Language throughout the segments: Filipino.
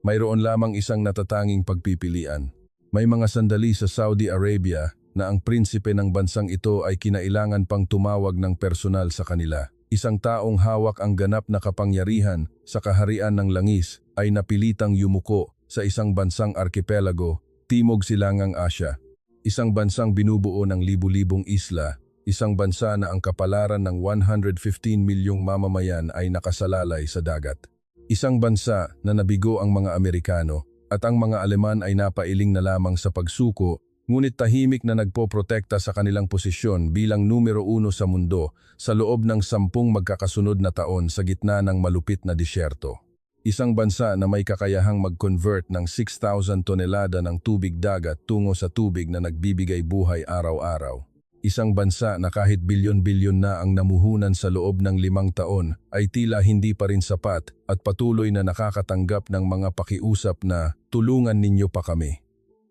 mayroon lamang isang natatanging pagpipilian. May mga sandali sa Saudi Arabia na ang prinsipe ng bansang ito ay kinailangan pang tumawag ng personal sa kanila. Isang taong hawak ang ganap na kapangyarihan sa kaharian ng langis ay napilitang yumuko sa isang bansang arkipelago, Timog Silangang Asya. Isang bansang binubuo ng libu-libong isla, isang bansa na ang kapalaran ng 115 milyong mamamayan ay nakasalalay sa dagat. Isang bansa na nabigo ang mga Amerikano at ang mga Aleman ay napailing na lamang sa pagsuko, ngunit tahimik na nagpoprotekta sa kanilang posisyon bilang numero 1 sa mundo sa loob ng 10 magkakasunod na taon sa gitna ng malupit na disyerto. Isang bansa na may kakayahang mag-convert ng 6,000 tonelada ng tubig dagat tungo sa tubig na nagbibigay buhay araw-araw. Isang bansa na kahit bilyon-bilyon na ang namuhunan sa loob ng 5 taon ay tila hindi pa rin sapat at patuloy na nakakatanggap ng mga pakiusap na tulungan ninyo pa kami.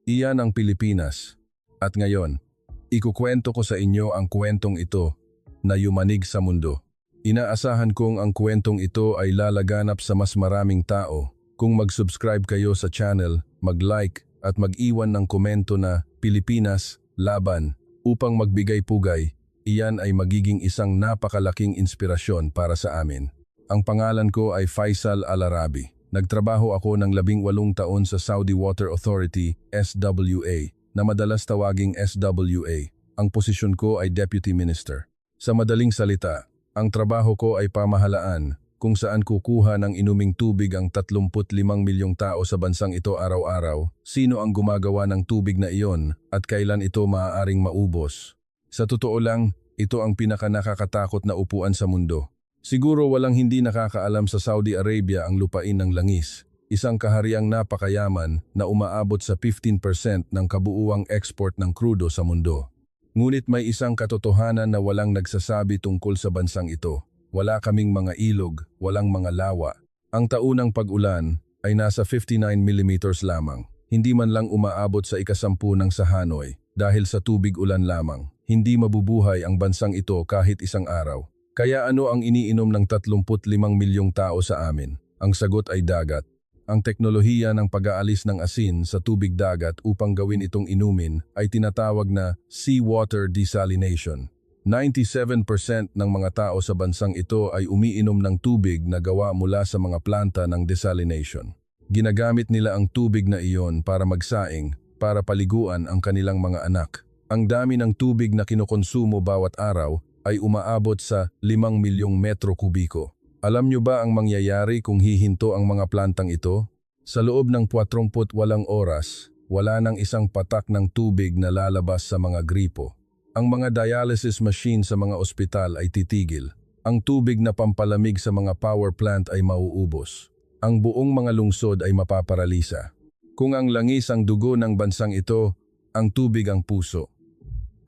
Iyan ang Pilipinas. At ngayon, ikukwento ko sa inyo ang kwentong ito na yumanig sa mundo. Inaasahan kong ang kwentong ito ay lalaganap sa mas maraming tao kung mag-subscribe kayo sa channel, mag-like at mag-iwan ng komento na Pilipinas, laban, upang magbigay pugay. Iyan ay magiging isang napakalaking inspirasyon para sa amin. Ang pangalan ko ay Faisal Al-Arabi. Nagtrabaho ako ng 18 taon sa Saudi Water Authority, SWA, na madalas tawaging SWA. Ang posisyon ko ay Deputy Minister. Sa madaling salita, ang trabaho ko ay pamahalaan kung saan kukuha ng inuming tubig ang 35 milyong tao sa bansang ito araw-araw, sino ang gumagawa ng tubig na iyon at kailan ito maaaring maubos. Sa totoo lang, ito ang pinakanakakatakot na upuan sa mundo. Siguro walang hindi nakakaalam sa Saudi Arabia ang lupain ng langis, isang kahariang napakayaman na umaabot sa 15% ng kabuuang export ng krudo sa mundo. Ngunit may isang katotohanan na walang nagsasabi tungkol sa bansang ito. Wala kaming mga ilog, walang mga lawa. Ang taunang pag-ulan ay nasa 59 mm lamang. Hindi man lang umaabot sa ika-10 ng sa Hanoi dahil sa tubig ulan lamang. Hindi mabubuhay ang bansang ito kahit isang araw. Kaya ano ang iniinom ng 35 milyong tao sa amin? Ang sagot ay dagat. Ang teknolohiya ng pag-aalis ng asin sa tubig dagat upang gawin itong inumin ay tinatawag na seawater desalination. 97% ng mga tao sa bansang ito ay umiinom ng tubig na gawa mula sa mga planta ng desalination. Ginagamit nila ang tubig na iyon para magsaing, para paliguan ang kanilang mga anak. Ang dami ng tubig na kinukonsumo bawat araw ay umaabot sa 5 milyong metro kubiko. Alam nyo ba ang mangyayari kung hihinto ang mga plantang ito? Sa loob ng 48 oras, wala nang isang patak ng tubig na lalabas sa mga gripo. Ang mga dialysis machine sa mga ospital ay titigil. Ang tubig na pampalamig sa mga power plant ay mauubos. Ang buong mga lungsod ay mapaparalisa. Kung ang langis ang dugo ng bansang ito, ang tubig ang puso.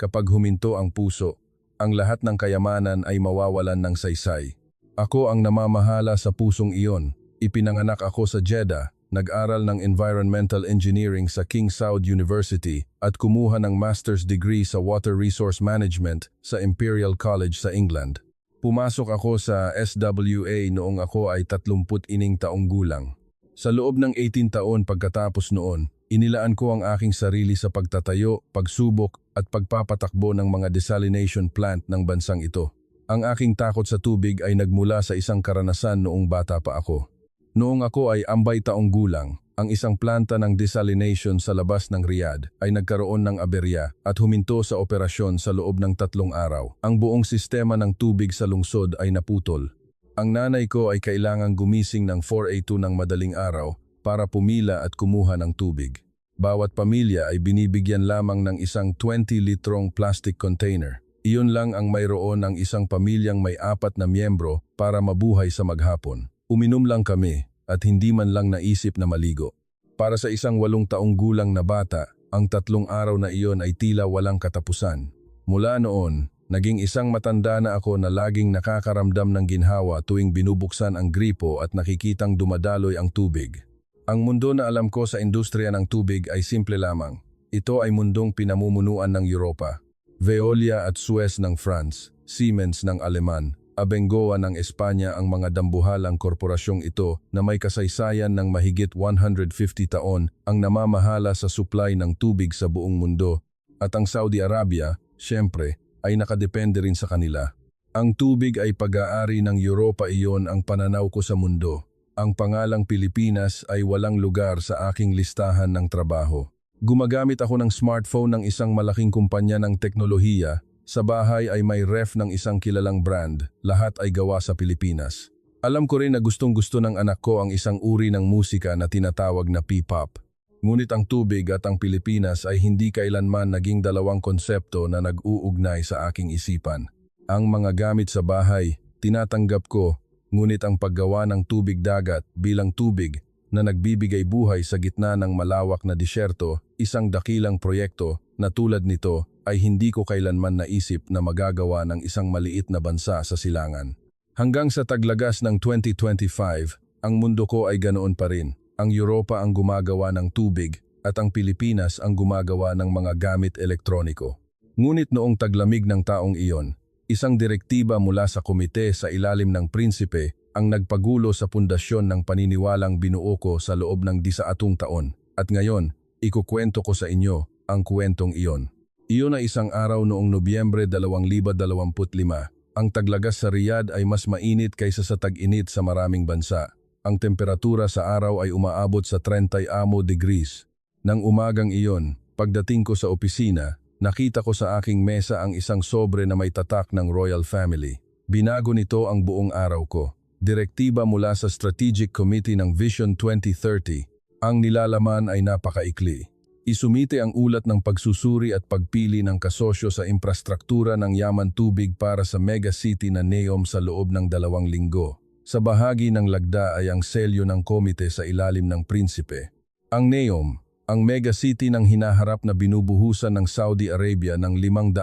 Kapag huminto ang puso, ang lahat ng kayamanan ay mawawalan ng saysay. Ako ang namamahala sa pusong iyon. Ipinanganak ako sa Jeddah, nag-aral ng Environmental Engineering sa King Saud University at kumuha ng master's degree sa Water Resource Management sa Imperial College sa England. Pumasok ako sa SWA noong ako ay 31 taong gulang. Sa loob ng 18 taon pagkatapos noon, inilaan ko ang aking sarili sa pagtatayo, pagsubok at pagpapatakbo ng mga desalination plant ng bansang ito. Ang aking takot sa tubig ay nagmula sa isang karanasan noong bata pa ako. Noong ako ay 8 taong gulang, ang isang planta ng desalination sa labas ng Riyadh ay nagkaroon ng aberya at huminto sa operasyon sa loob ng 3 araw. Ang buong sistema ng tubig sa lungsod ay naputol. Ang nanay ko ay kailangang gumising ng 4 a.m. ng madaling araw para pumila at kumuha ng tubig. Bawat pamilya ay binibigyan lamang ng isang 20-litrong plastic container. Iyon lang ang mayroon ng isang pamilyang may 4 na miyembro para mabuhay sa maghapon. Uminom lang kami at hindi man lang naisip na maligo. Para sa isang 8 taong gulang na bata, ang 3 araw na iyon ay tila walang katapusan. Mula noon, naging isang matanda na ako na laging nakakaramdam ng ginhawa tuwing binubuksan ang gripo at nakikitang dumadaloy ang tubig. Ang mundo na alam ko sa industriya ng tubig ay simple lamang. Ito ay mundong pinamumunuan ng Europa. Veolia at Suez ng France, Siemens ng Aleman, Abengoa ng Espanya ang mga dambuhalang korporasyong ito na may kasaysayan ng mahigit 150 taon ang namamahala sa supply ng tubig sa buong mundo, at ang Saudi Arabia, siyempre, ay nakadepende rin sa kanila. Ang tubig ay pag-aari ng Europa, iyon ang pananaw ko sa mundo. Ang pangalang Pilipinas ay walang lugar sa aking listahan ng trabaho. Gumagamit ako ng smartphone ng isang malaking kumpanya ng teknolohiya. Sa bahay ay may ref ng isang kilalang brand, lahat ay gawa sa Pilipinas. Alam ko rin na gustong-gusto ng anak ko ang isang uri ng musika na tinatawag na P-pop. Ngunit ang tubig at ang Pilipinas ay hindi kailanman naging dalawang konsepto na nag-uugnay sa aking isipan. Ang mga gamit sa bahay, tinatanggap ko, ngunit ang paggawa ng tubig dagat bilang tubig na nagbibigay buhay sa gitna ng malawak na disyerto, isang dakilang proyekto na tulad nito ay hindi ko kailanman naisip na magagawa ng isang maliit na bansa sa silangan. Hanggang sa taglagas ng 2025, ang mundo ko ay ganoon pa rin. Ang Europa ang gumagawa ng tubig at ang Pilipinas ang gumagawa ng mga gamit elektroniko. Ngunit noong taglamig ng taong iyon, isang direktiba mula sa komite sa ilalim ng prinsipe ang nagpagulo sa pundasyon ng paniniwalang binuo ko sa loob ng 10 taon. At ngayon, ikukwento ko sa inyo ang kwentong iyon. Iyon ay isang araw noong Nobyembre 2025. Ang taglagas sa Riyadh ay mas mainit kaysa sa tag-init sa maraming bansa. Ang temperatura sa araw ay umaabot sa 30 degrees. Nang umagang iyon, pagdating ko sa opisina, nakita ko sa aking mesa ang isang sobre na may tatak ng Royal Family. Binago nito ang buong araw ko. Direktiba mula sa Strategic Committee ng Vision 2030. Ang nilalaman ay napakaikli. Isumite ang ulat ng pagsusuri at pagpili ng kasosyo sa infrastruktura ng yaman tubig para sa mega city na NEOM sa loob ng 2 linggo. Sa bahagi ng lagda ay ang selyo ng komite sa ilalim ng prinsipe. Ang NEOM, ang mega city ng hinaharap na binubuhusan ng Saudi Arabia ng $500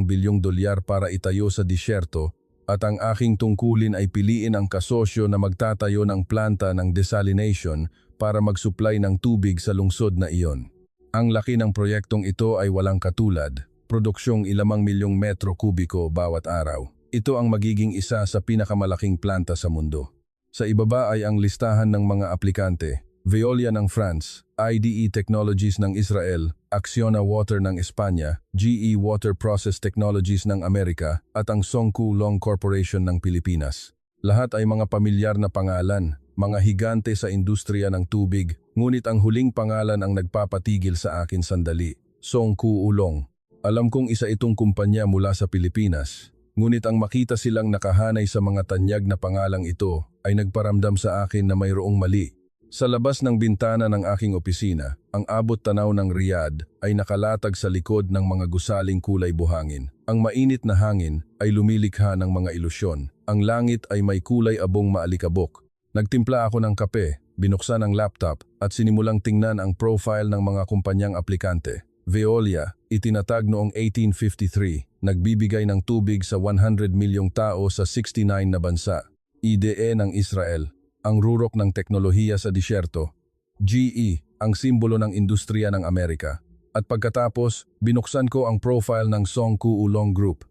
bilyong para itayo sa disyerto, at ang aking tungkulin ay piliin ang kasosyo na magtatayo ng planta ng desalination para mag-supply ng tubig sa lungsod na iyon. Ang laki ng proyektong ito ay walang katulad, produksyong 5 milyong metro kubiko bawat araw. Ito ang magiging isa sa pinakamalaking planta sa mundo. Sa ibaba ay ang listahan ng mga aplikante: Veolia ng France, IDE Technologies ng Israel, Acciona Water ng Espanya, GE Water Process Technologies ng Amerika, at ang Songku Long Corporation ng Pilipinas. Lahat ay mga pamilyar na pangalan, mga higante sa industriya ng tubig, ngunit ang huling pangalan ang nagpapatigil sa akin sandali: Songku Ulong. Alam kong isa itong kumpanya mula sa Pilipinas, ngunit ang makita silang nakahanay sa mga tanyag na pangalang ito ay nagparamdam sa akin na mayroong mali. Sa labas ng bintana ng aking opisina, ang abot tanaw ng Riyadh ay nakalatag sa likod ng mga gusaling kulay buhangin. Ang mainit na hangin ay lumilikha ng mga ilusyon. Ang langit ay may kulay abong maalikabok. Nagtimpla ako ng kape, binuksan ang laptop at sinimulang tingnan ang profile ng mga kumpanyang aplikante. Veolia, itinatag noong 1853, nagbibigay ng tubig sa 100 milyong tao sa 69 na bansa. IDE ng Israel, ang rurok ng teknolohiya sa disyerto. GE, ang simbolo ng industriya ng Amerika. At pagkatapos, binuksan ko ang profile ng Songku Ulong Group.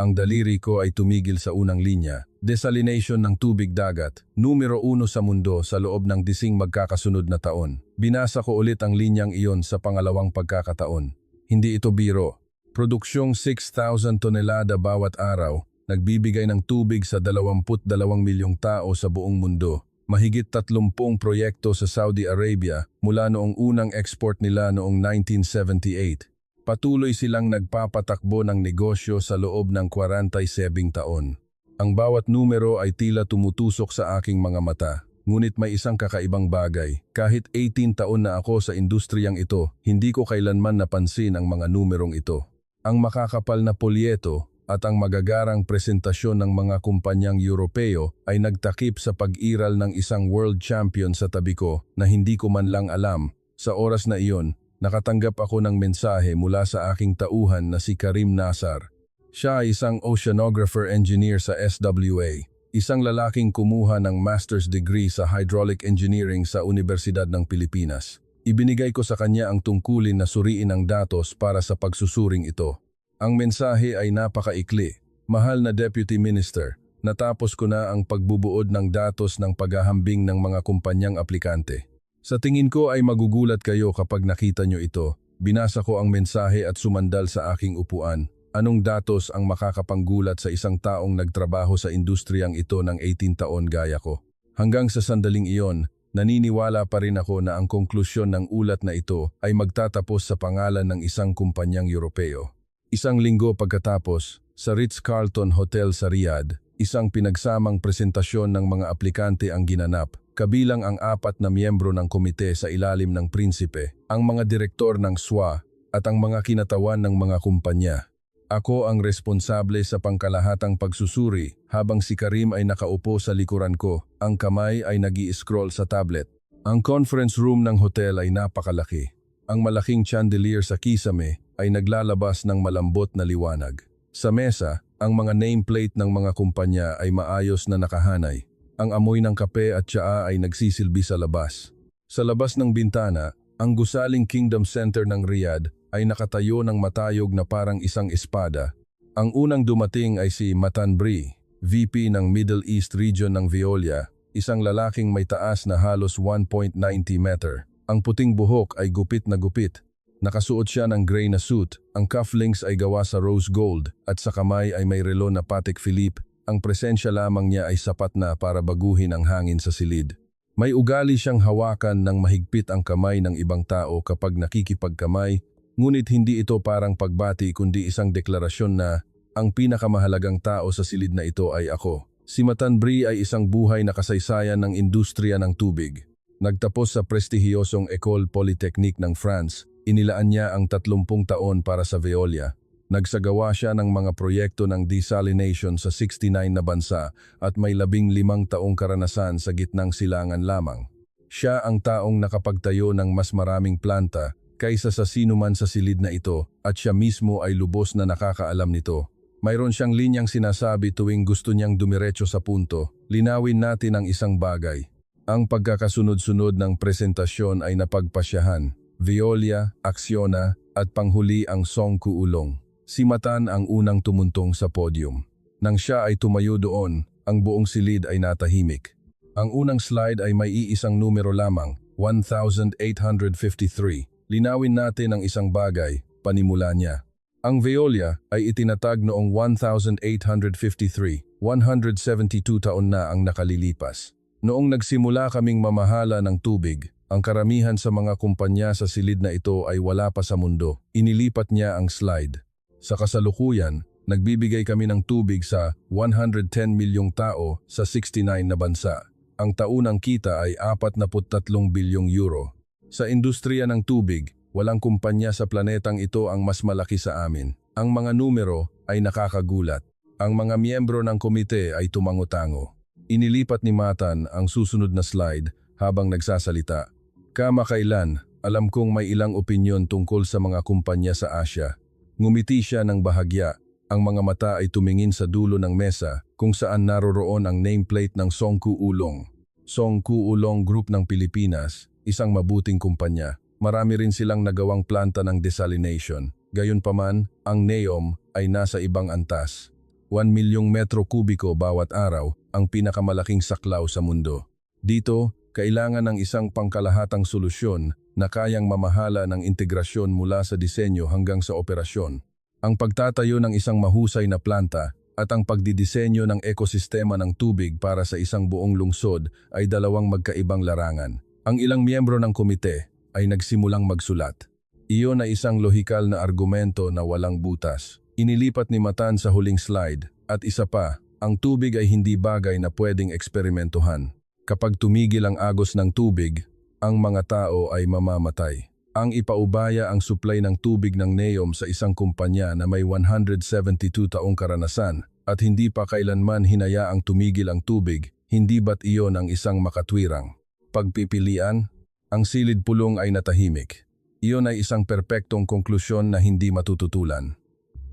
Ang daliri ko ay tumigil sa unang linya: desalination ng tubig dagat, numero 1 sa mundo sa loob ng 10 magkakasunod na taon. Binasa ko ulit ang linyang iyon sa pangalawang pagkakataon. Hindi ito biro. Produksyong 6,000 tonelada bawat araw, nagbibigay ng tubig sa 22 milyong tao sa buong mundo. Mahigit 30 proyekto sa Saudi Arabia mula noong unang export nila noong 1978. Patuloy silang nagpapatakbo ng negosyo sa loob ng 47 taon. Ang bawat numero ay tila tumutusok sa aking mga mata. Ngunit may isang kakaibang bagay. Kahit 18 taon na ako sa industriyang ito, hindi ko kailanman napansin ang mga numerong ito. Ang makakapal na polyeto at ang magagarang presentasyon ng mga kumpanyang Europeo ay nagtakip sa pag-iral ng isang world champion sa tabi ko na hindi ko man lang alam. Sa oras na iyon, nakatanggap ako ng mensahe mula sa aking tauhan na si Karim Nasar. Siya ay isang oceanographer engineer sa SWA, isang lalaking kumuha ng master's degree sa hydraulic engineering sa Universidad ng Pilipinas. Ibinigay ko sa kanya ang tungkulin na suriin ang datos para sa pagsusuring ito. Ang mensahe ay napakaikli: Mahal na Deputy Minister, Natapos ko na ang pagbubuod ng datos ng paghahambing ng mga kumpanyang aplikante. Sa tingin ko ay magugulat kayo kapag nakita nyo ito. Binasa ko ang mensahe at sumandal sa aking upuan. Anong datos ang makakapanggulat sa isang taong nagtrabaho sa industriyang ito ng 18 taon gaya ko? Hanggang sa sandaling iyon, naniniwala pa rin ako na ang konklusyon ng ulat na ito ay magtatapos sa pangalan ng isang kumpanyang Europeo. Isang linggo pagkatapos, sa Ritz-Carlton Hotel sa Riyadh, isang pinagsamang presentasyon ng mga aplikante ang ginanap, kabilang ang 4 na miyembro ng komite sa ilalim ng prinsipe, ang mga direktor ng SWA at ang mga kinatawan ng mga kumpanya. Ako ang responsable sa pangkalahatang pagsusuri habang si Karim ay nakaupo sa likuran ko, ang kamay ay nag-i-scroll sa tablet. Ang conference room ng hotel ay napakalaki. Ang malaking chandelier sa kisame ay naglalabas ng malambot na liwanag. Sa mesa, ang mga nameplate ng mga kumpanya ay maayos na nakahanay. Ang amoy ng kape at tsaa ay nagsisilbi sa labas. Sa labas ng bintana, ang gusaling Kingdom Center ng Riyadh ay nakatayo ng matayog na parang isang espada. Ang unang dumating ay si Matan Bri, VP ng Middle East Region ng Veolia, isang lalaking may taas na halos 1.90 meter. Ang puting buhok ay gupit na gupit. Nakasuot siya ng gray na suit, ang cufflinks ay gawa sa rose gold at sa kamay ay may relo na Patek Philippe. Ang presensya lamang niya ay sapat na para baguhin ang hangin sa silid. May ugali siyang hawakan ng mahigpit ang kamay ng ibang tao kapag nakikipagkamay, ngunit hindi ito parang pagbati kundi isang deklarasyon na ang pinakamahalagang tao sa silid na ito ay ako. Si Matan Bri ay isang buhay na kasaysayan ng industriya ng tubig. Nagtapos sa prestihiyosong École Polytechnique ng France. Inilaan niya ang 30 taon para sa Veolia. Nagsagawa siya ng mga proyekto ng desalination sa 69 na bansa at may 15 taong karanasan sa gitnang silangan lamang. Siya ang taong nakapagtayo ng mas maraming planta kaysa sa sinuman sa silid na ito at siya mismo ay lubos na nakakaalam nito. Mayroon siyang linyang sinasabi tuwing gusto niyang dumiretso sa punto. Linawin natin ang isang bagay. Ang pagkakasunod-sunod ng presentasyon ay napagpasyahan. Veolia, Acciona, at panghuli ang Songku Ulong. Si Matan ang unang tumuntong sa podium. Nang siya ay tumayo doon, ang buong silid ay natahimik. Ang unang slide ay may iisang numero lamang, 1853. Linawin natin ang isang bagay, panimula niya. Ang Veolia ay itinatag noong 1853, 172 taon na ang nakalilipas. Noong nagsimula kaming mamahala ng tubig, ang karamihan sa mga kumpanya sa silid na ito ay wala pa sa mundo. Inilipat niya ang slide. Sa kasalukuyan, nagbibigay kami ng tubig sa 110 milyong tao sa 69 na bansa. Ang taunang kita ay 43 bilyong euro. Sa industriya ng tubig, walang kumpanya sa planetang ito ang mas malaki sa amin. Ang mga numero ay nakakagulat. Ang mga miyembro ng komite ay tumango-tango. Inilipat ni Matan ang susunod na slide habang nagsasalita. Kamakailan, alam kong may ilang opinyon tungkol sa mga kumpanya sa Asia. Ngumiti siya ng bahagya. Ang mga mata ay tumingin sa dulo ng mesa kung saan naroroon ang nameplate ng Songku Ulong. Songku Ulong Group ng Pilipinas, isang mabuting kumpanya. Marami rin silang nagawang planta ng desalination. Gayunpaman, ang NEOM ay nasa ibang antas. 1 milyong metro kubiko bawat araw, ang pinakamalaking saklaw sa mundo. Dito, kailangan ng isang pangkalahatang solusyon na kayang mamahala ng integrasyon mula sa disenyo hanggang sa operasyon. Ang pagtatayo ng isang mahusay na planta at ang pagdidisenyo ng ekosistema ng tubig para sa isang buong lungsod ay dalawang magkaibang larangan. Ang ilang miyembro ng komite ay nagsimulang magsulat. Iyon ay isang lohikal na argumento na walang butas. Inilipat ni Matan sa huling slide at isa pa, ang tubig ay hindi bagay na pwedeng eksperimentuhan. Kapag tumigil ang agos ng tubig, ang mga tao ay mamamatay. Ang ipaubaya ang supply ng tubig ng NEOM sa isang kumpanya na may 172 taong karanasan at hindi pa kailanman hinayaang tumigil ang tubig, hindi ba't iyon ang isang makatwirang pagpipilian? Ang silid pulong ay natahimik. Iyon ay isang perpektong konklusyon na hindi matututulan.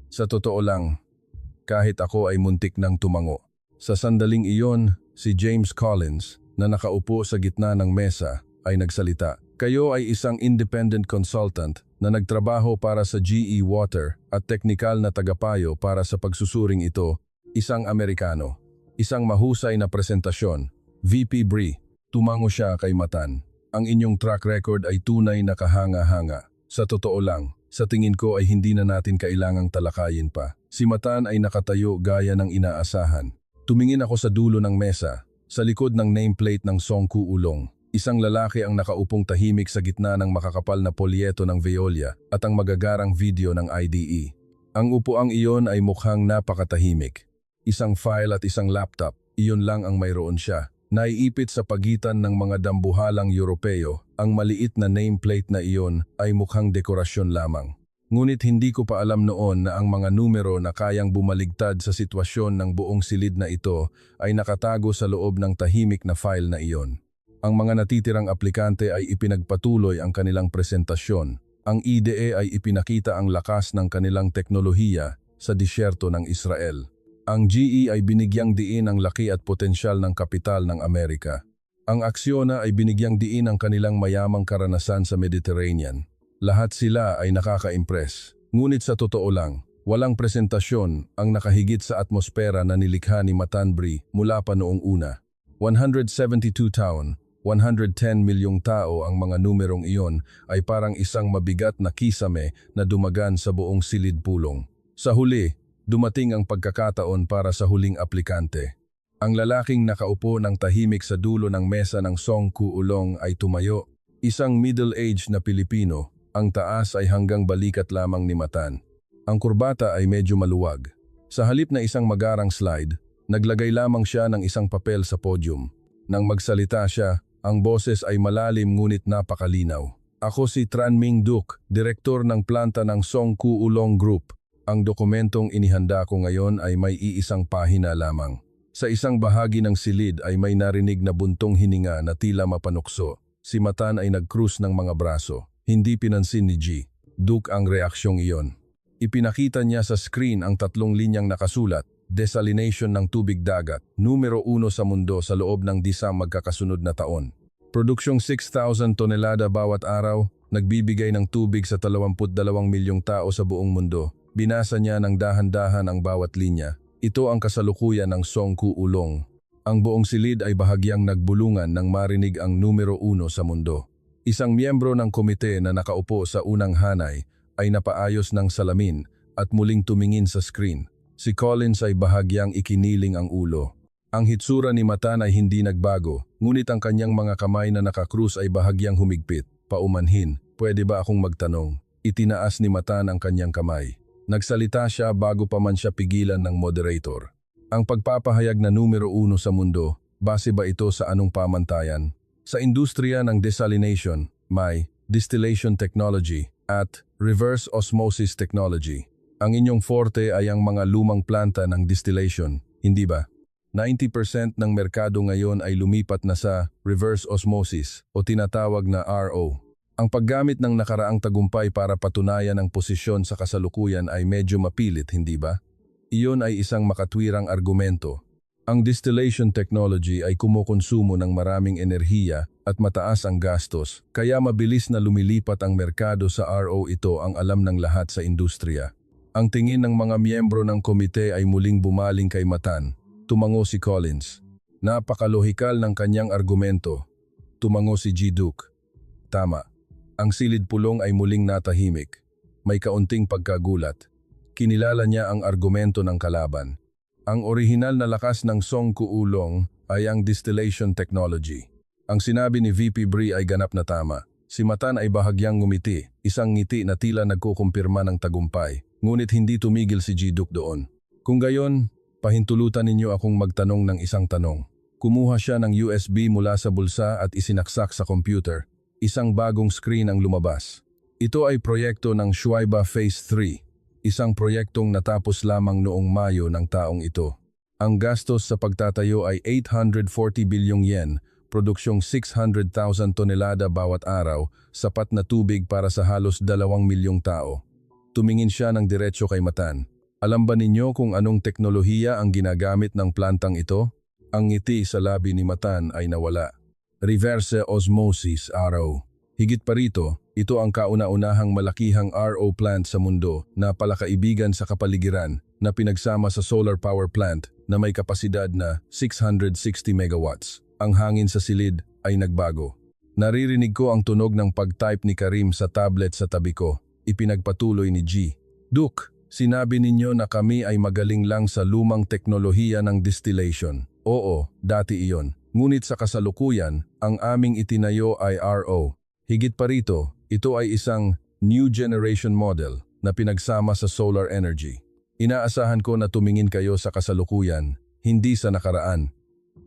Sa totoo lang, kahit ako ay muntik ng tumango. Sa sandaling iyon, si James Collins, na nakaupo sa gitna ng mesa, ay nagsalita. Kayo ay isang independent consultant na nagtrabaho para sa GE Water at teknikal na tagapayo para sa pagsusuring ito, isang Amerikano. Isang mahusay na presentasyon. VP Bri, tumango siya kay Matan. Ang inyong track record ay tunay na kahanga-hanga. Sa totoo lang, sa tingin ko ay hindi na natin kailangang talakayin pa. Si Matan ay nakatayo gaya ng inaasahan. Tumingin ako sa dulo ng mesa, sa likod ng nameplate ng Songku Ulong. Isang lalaki ang nakaupong tahimik sa gitna ng makakapal na polyeto ng Veolia at ang magagarang video ng IDE. Ang upuang iyon ay mukhang napakatahimik. Isang file at isang laptop, iyon lang ang mayroon siya. Naiipit sa pagitan ng mga dambuhalang Europeo, ang maliit na nameplate na iyon ay mukhang dekorasyon lamang. Ngunit hindi ko pa alam noon na ang mga numero na kayang bumaligtad sa sitwasyon ng buong silid na ito ay nakatago sa loob ng tahimik na file na iyon. Ang mga natitirang aplikante ay ipinagpatuloy ang kanilang presentasyon. Ang IDE ay ipinakita ang lakas ng kanilang teknolohiya sa disyerto ng Israel. Ang GE ay binigyang diin ang laki at potensyal ng kapital ng Amerika. Ang Acciona ay binigyang diin ang kanilang mayamang karanasan sa Mediterranean. Lahat sila ay nakaka-impress. Ngunit sa totoo lang, walang presentasyon ang nakahigit sa atmosfera na nilikha ni Matan Bri mula pa noong una. 172 taon, 110 milyong tao ang mga numerong iyon ay parang isang mabigat na kisame na dumagan sa buong silid pulong. Sa huli, dumating ang pagkakataon para sa huling aplikante. Ang lalaking nakaupo ng tahimik sa dulo ng mesa ng Songku Ulong ay tumayo. Isang middle-aged na Pilipino, ang taas ay hanggang balikat lamang ni Matan. Ang kurbata ay medyo maluwag. Sa halip na isang magarang slide, naglagay lamang siya ng isang papel sa podium. Nang magsalita siya, ang boses ay malalim ngunit napakalinaw. Ako si Tran Minh Duc, direktor ng planta ng Songku Ulong Group. Ang dokumentong inihanda ko ngayon ay may iisang pahina lamang. Sa isang bahagi ng silid ay may narinig na buntong hininga na tila mapanukso. Si Matan ay nag-cruise ng mga braso. Hindi pinansin ni G. Duc ang reaksyong iyon. Ipinakita niya sa screen ang 3 linyang nakasulat. Desalination ng tubig dagat, numero 1 sa mundo sa loob ng 10 magkakasunod na taon. Produksyong 6,000 tonelada bawat araw, nagbibigay ng tubig sa 22 milyong tao sa buong mundo. Binasa niya ng dahan-dahan ang bawat linya. Ito ang kasalukuyan ng Songku Ulong. Ang buong silid ay bahagyang nagbulungan nang marinig ang numero 1 sa mundo. Isang miyembro ng komite na nakaupo sa unang hanay ay napaayos ng salamin at muling tumingin sa screen. Si Collins ay bahagyang ikiniling ang ulo. Ang hitsura ni Matan ay hindi nagbago, ngunit ang kanyang mga kamay na nakakrus ay bahagyang humigpit. Paumanhin, pwede ba akong magtanong? Itinaas ni Matan ang kanyang kamay. Nagsalita siya bago pa man siya pigilan ng moderator. Ang pagpapahayag na numero 1 sa mundo, base ba ito sa anong pamantayan? Sa industriya ng desalination, may distillation technology at reverse osmosis technology. Ang inyong forte ay ang mga lumang planta ng distillation, hindi ba? 90% ng merkado ngayon ay lumipat na sa reverse osmosis o tinatawag na RO. Ang paggamit ng nakaraang tagumpay para patunayan ang posisyon sa kasalukuyan ay medyo mapilit, hindi ba? Iyon ay isang makatwirang argumento. Ang distillation technology ay kumukonsumo ng maraming enerhiya at mataas ang gastos, kaya mabilis na lumilipat ang merkado sa RO. Ito ang alam ng lahat sa industriya. Ang tingin ng mga miyembro ng komite ay muling bumaling kay Matan. Tumango si Collins. Napakalohikal ng kanyang argumento. Tumango si G. Duc. Tama. Ang silid pulong ay muling natahimik. May kaunting pagkagulat. Kinilala niya ang argumento ng kalaban. Ang orihinal na lakas ng Songku Ulong ay ang distillation technology. Ang sinabi ni VP Bri ay ganap na tama. Si Matan ay bahagyang ngumiti, isang ngiti na tila nagkukumpirma ng tagumpay. Ngunit hindi tumigil si G. Duc doon. Kung gayon, pahintulutan ninyo akong magtanong ng isang tanong. Kumuha siya ng USB mula sa bulsa at isinaksak sa computer. Isang bagong screen ang lumabas. Ito ay proyekto ng Shuaiba Phase 3, isang proyektong natapos lamang noong Mayo ng taong ito. Ang gastos sa pagtatayo ay 840 bilyong yen, produksyong 600,000 tonelada bawat araw, sapat na tubig para sa halos 2 milyong tao. Tumingin siya ng diretsyo kay Matan. Alam ba ninyo kung anong teknolohiya ang ginagamit ng plantang ito? Ang ngiti sa labi ni Matan ay nawala. Reverse osmosis, RO. Higit pa rito, Ito ang kauna-unahang malakihang RO plant sa mundo na palakaibigan sa kapaligiran na pinagsama sa solar power plant na may kapasidad na 660 megawatts. Ang hangin sa silid ay nagbago. Naririnig ko ang tunog ng pag-type ni Karim sa tablet sa tabi ko. Ipinagpatuloy ni G. Duke, sinabi ninyo na kami ay magaling lang sa lumang teknolohiya ng distillation. Oo, dati iyon. Ngunit sa kasalukuyan, ang aming itinayo ay RO. Higit pa rito, ito ay isang new generation model na pinagsama sa solar energy. Inaasahan ko na tumingin kayo sa kasalukuyan, hindi sa nakaraan.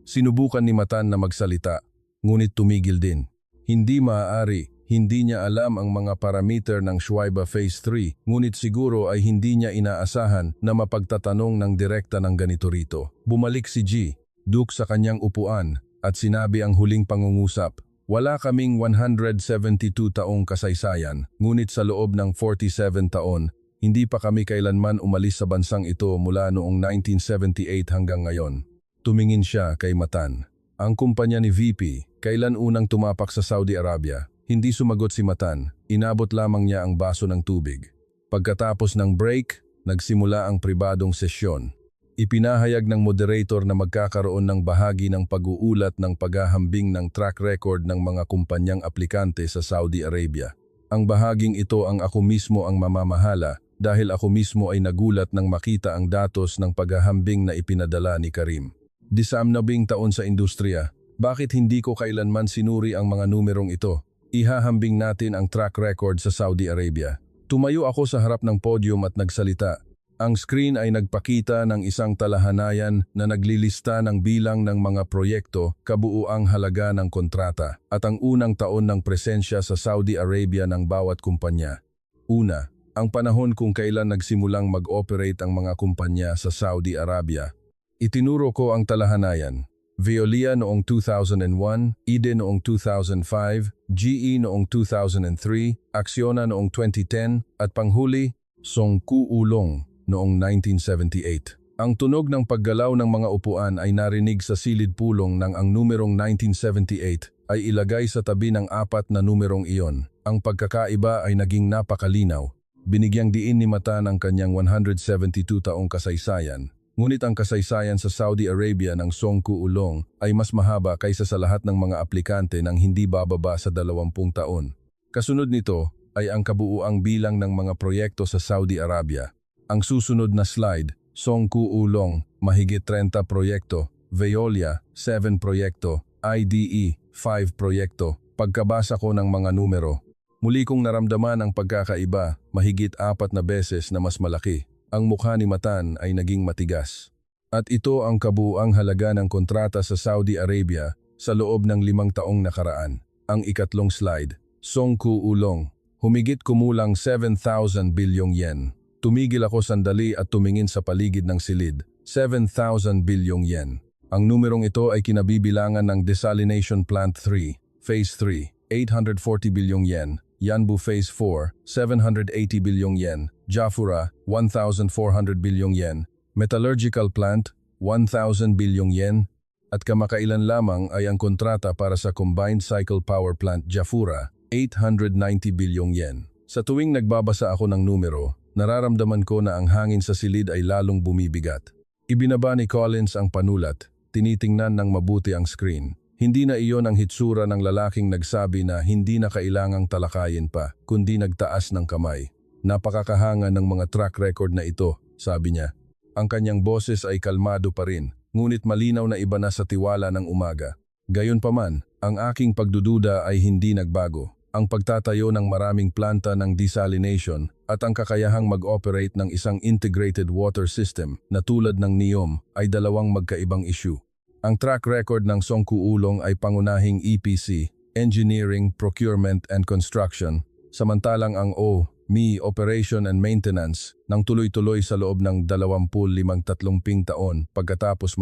Sinubukan ni Matan na magsalita, ngunit tumigil din. Hindi maaari, hindi niya alam ang mga parameter ng Schwaiba Phase 3, ngunit siguro ay hindi niya inaasahan na mapagtatanong ng direkta ng ganito rito. Bumalik si G. Duke sa kanyang upuan at sinabi ang huling pangungusap. Wala kaming 172 taong kasaysayan, ngunit sa loob ng 47 taon, hindi pa kami kailanman umalis sa bansang ito mula noong 1978 hanggang ngayon. Tumingin siya kay Matan. Ang kumpanya ni VP, kailan unang tumapak sa Saudi Arabia? Hindi sumagot si Matan, inabot lamang niya ang baso ng tubig. Pagkatapos ng break, nagsimula ang pribadong sesyon. Ipinahayag ng moderator na magkakaroon ng bahagi ng pag-uulat ng paghahambing ng track record ng mga kumpanyang aplikante sa Saudi Arabia. Ang bahaging ito ang ako mismo ang mamamahala dahil ako mismo ay nagulat nang makita ang datos ng paghahambing na ipinadala ni Karim. 19 taon sa industriya, bakit hindi ko kailanman sinuri ang mga numerong ito? Ihahambing natin ang track record sa Saudi Arabia. Tumayo ako sa harap ng podium at nagsalita. Ang screen ay nagpakita ng isang talahanayan na naglilista ng bilang ng mga proyekto, kabuuang halaga ng kontrata, at ang unang taon ng presensya sa Saudi Arabia ng bawat kumpanya. Una, ang panahon kung kailan nagsimulang mag-operate ang mga kumpanya sa Saudi Arabia. Itinuro ko ang talahanayan. Veolia noong 2001, Ide noong 2005, GE noong 2003, Acciona noong 2010, at panghuli, Songku Ulong noong 1978. Ang tunog ng paggalaw ng mga upuan ay narinig sa silid pulong nang ang numerong 1978 ay ilagay sa tabi ng 4 na numerong iyon. Ang pagkakaiba ay naging napakalinaw. Binigyang diin ni Matan ang kanyang 172 taong kasaysayan. Ngunit ang kasaysayan sa Saudi Arabia ng Songku Ulong ay mas mahaba kaysa sa lahat ng mga aplikante nang hindi bababa sa 20 taon. Kasunod nito ay ang kabuuang bilang ng mga proyekto sa Saudi Arabia. Ang susunod na slide, Songku Ulong, mahigit 30 proyekto, Veolia, 7 proyekto, IDE, 5 proyekto. Pagkabasa ko ng mga numero, muli kong naramdaman ang pagkakaiba, mahigit 4 na beses na mas malaki. Ang mukha ni Matan ay naging matigas. At ito ang kabuuang halaga ng kontrata sa Saudi Arabia sa loob ng 5 taong nakaraan. Ang ikatlong slide, Songku Ulong, humigit kumulang 7,000 bilyong yen. Tumigil ako sandali at tumingin sa paligid ng silid. 7,000 bilyong yen. Ang numerong ito ay kinabibilangan ng Desalination Plant 3, Phase 3, 840 bilyong yen, Yanbu Phase 4, 780 bilyong yen, Jafurah, 1,400 bilyong yen, Metallurgical Plant, 1,000 bilyong yen, at kamakailan lamang ay ang kontrata para sa Combined Cycle Power Plant Jafurah, 890 bilyong yen. Sa tuwing nagbabasa ako ng numero, nararamdaman ko na ang hangin sa silid ay lalong bumibigat. Ibinaba ni Collins ang panulat, tinitingnan ng mabuti ang screen. Hindi na iyon ang hitsura ng lalaking nagsabi na hindi na kailangang talakayin pa, kundi nagtaas ng kamay. Napakakahanga ng mga track record na ito, sabi niya. Ang kanyang boses ay kalmado pa rin, ngunit malinaw na iba na sa tiwala ng umaga. Gayunpaman, ang aking pagdududa ay hindi nagbago. Ang pagtatayo ng maraming planta ng desalination at ang kakayahang mag-operate ng isang integrated water system na tulad ng NEOM ay dalawang magkaibang issue. Ang track record ng Songku Ulong ay pangunahing EPC, Engineering, Procurement and Construction, samantalang ang ME, Operation and Maintenance, nang tuloy-tuloy sa loob ng 25-30 taon pagkatapos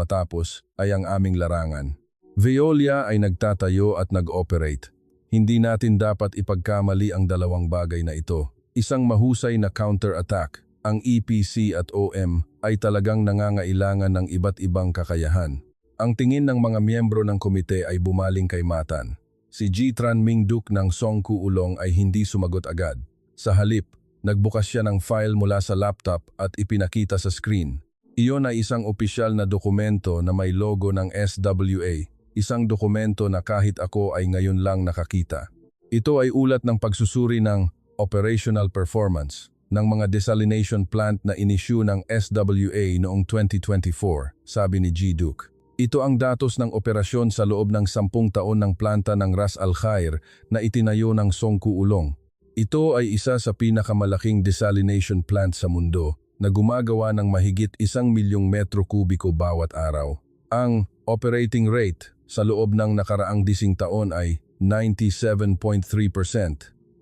ay ang aming larangan. Veolia ay nagtatayo at nag-operate. Hindi natin dapat ipagkamali ang dalawang bagay na ito. Isang mahusay na counter-attack, ang EPC at OM, ay talagang nangangailangan ng iba't ibang kakayahan. Ang tingin ng mga miyembro ng komite ay bumaling kay Matan. Si G. Tran Ming Duk ng Songku Ulong ay hindi sumagot agad. Sa halip, nagbukas siya ng file mula sa laptop at ipinakita sa screen. Iyon ay isang opisyal na dokumento na may logo ng SWA, isang dokumento na kahit ako ay ngayon lang nakakita. Ito ay ulat ng pagsusuri ng operational performance ng mga desalination plant na inisyu ng SWA noong 2024, sabi ni G. Duk. Ito ang datos ng operasyon sa loob ng 10 taon ng planta ng Ras Al Khair na itinayo ng Songku Ulong. Ito ay isa sa pinakamalaking desalination plant sa mundo na gumagawa ng mahigit 1 milyong metro kubiko bawat araw. Ang operating rate sa loob ng nakaraang 10 taon ay 97.3%.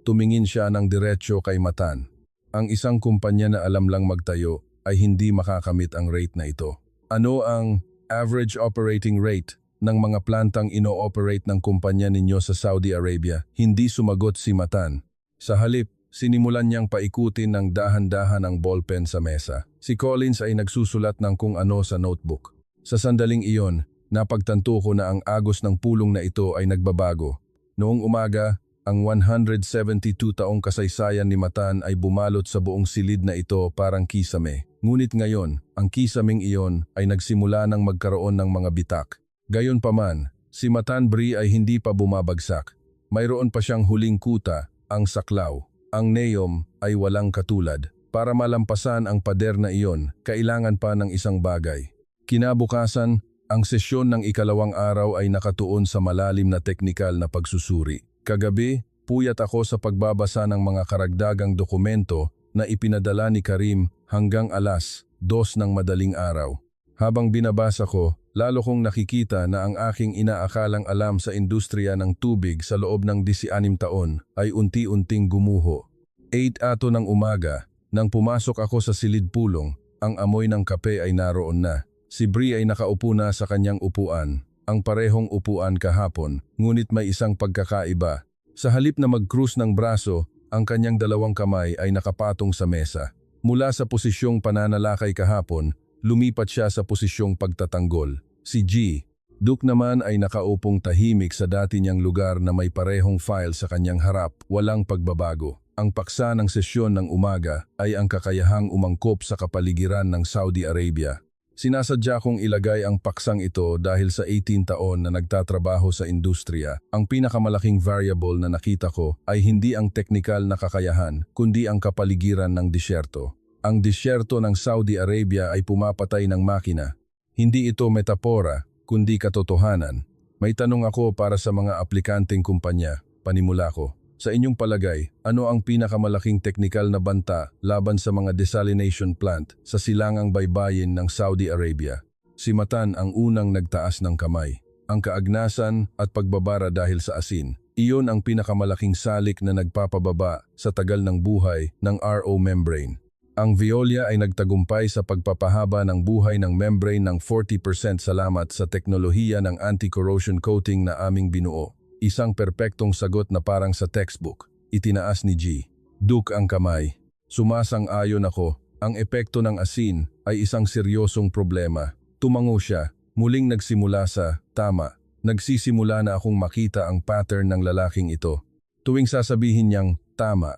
Tumingin siya ng diretsyo kay Matan. Ang isang kumpanya na alam lang magtayo ay hindi makakamit ang rate na ito. Ano ang average operating rate ng mga plantang ino-operate ng kumpanya ninyo sa Saudi Arabia? Hindi sumagot si Matan. Sa halip, sinimulan niyang paikutin ng dahan-dahan ang ballpen sa mesa. Si Collins ay nagsusulat ng kung ano sa notebook. Sa sandaling iyon, napagtanto ko na ang agos ng pulong na ito ay nagbabago. Noong umaga, ang 172 taong kasaysayan ni Matan ay bumalot sa buong silid na ito parang kisame. Ngunit ngayon, ang kisaming iyon ay nagsimula ng magkaroon ng mga bitak. Gayunpaman, si Matan Bri ay hindi pa bumabagsak. Mayroon pa siyang huling kuta, ang saklaw. Ang neom ay walang katulad. Para malampasan ang pader na iyon, kailangan pa ng isang bagay. Kinabukasan, ang sesyon ng ikalawang araw ay nakatuon sa malalim na teknikal na pagsusuri. Kagabi, puyat ako sa pagbabasa ng mga karagdagang dokumento na ipinadala ni Karim hanggang alas 2 ng madaling araw. Habang binabasa ko, lalo kong nakikita na ang aking inaakalang alam sa industriya ng tubig sa loob ng 16 taon ay unti-unting gumuho. 8:00 ng umaga, nang pumasok ako sa silid pulong, ang amoy ng kape ay naroon na. Si Bri ay nakaupo na sa kanyang upuan, ang parehong upuan kahapon, ngunit may isang pagkakaiba. Sa halip na mag-cruise ng braso, ang kanyang dalawang kamay ay nakapatong sa mesa. Mula sa posisyong pananalakay kahapon, lumipat siya sa posisyong pagtatanggol. Si G. Duk naman ay nakaupong tahimik sa dati niyang lugar na may parehong file sa kanyang harap, walang pagbabago. Ang paksa ng sesyon ng umaga ay ang kakayahang umangkop sa kapaligiran ng Saudi Arabia. Sinasadya kong ilagay ang paksang ito dahil sa 18 taon na nagtatrabaho sa industriya, ang pinakamalaking variable na nakita ko ay hindi ang teknikal na kakayahan, kundi ang kapaligiran ng disyerto. Ang disyerto ng Saudi Arabia ay pumapatay ng makina. Hindi ito metapora, kundi katotohanan. May tanong ako para sa mga aplikanteng kumpanya, panimula ko. Sa inyong palagay, ano ang pinakamalaking teknikal na banta laban sa mga desalination plant sa silangang baybayin ng Saudi Arabia? Si Matan ang unang nagtaas ng kamay. Ang kaagnasan at pagbabara dahil sa asin. Iyon ang pinakamalaking salik na nagpapababa sa tagal ng buhay ng RO membrane. Ang Veolia ay nagtagumpay sa pagpapahaba ng buhay ng membrane ng 40% salamat sa teknolohiya ng anti-corrosion coating na aming binuo. Isang perpektong sagot na parang sa textbook. Itinaas ni G. Duk ang kamay. Sumasang-ayon ako. Ang epekto ng asin ay isang seryosong problema. Tumango siya. Muling nagsimula sa tama. Nagsisimula na akong makita ang pattern ng lalaking ito. Tuwing sasabihin niyang tama,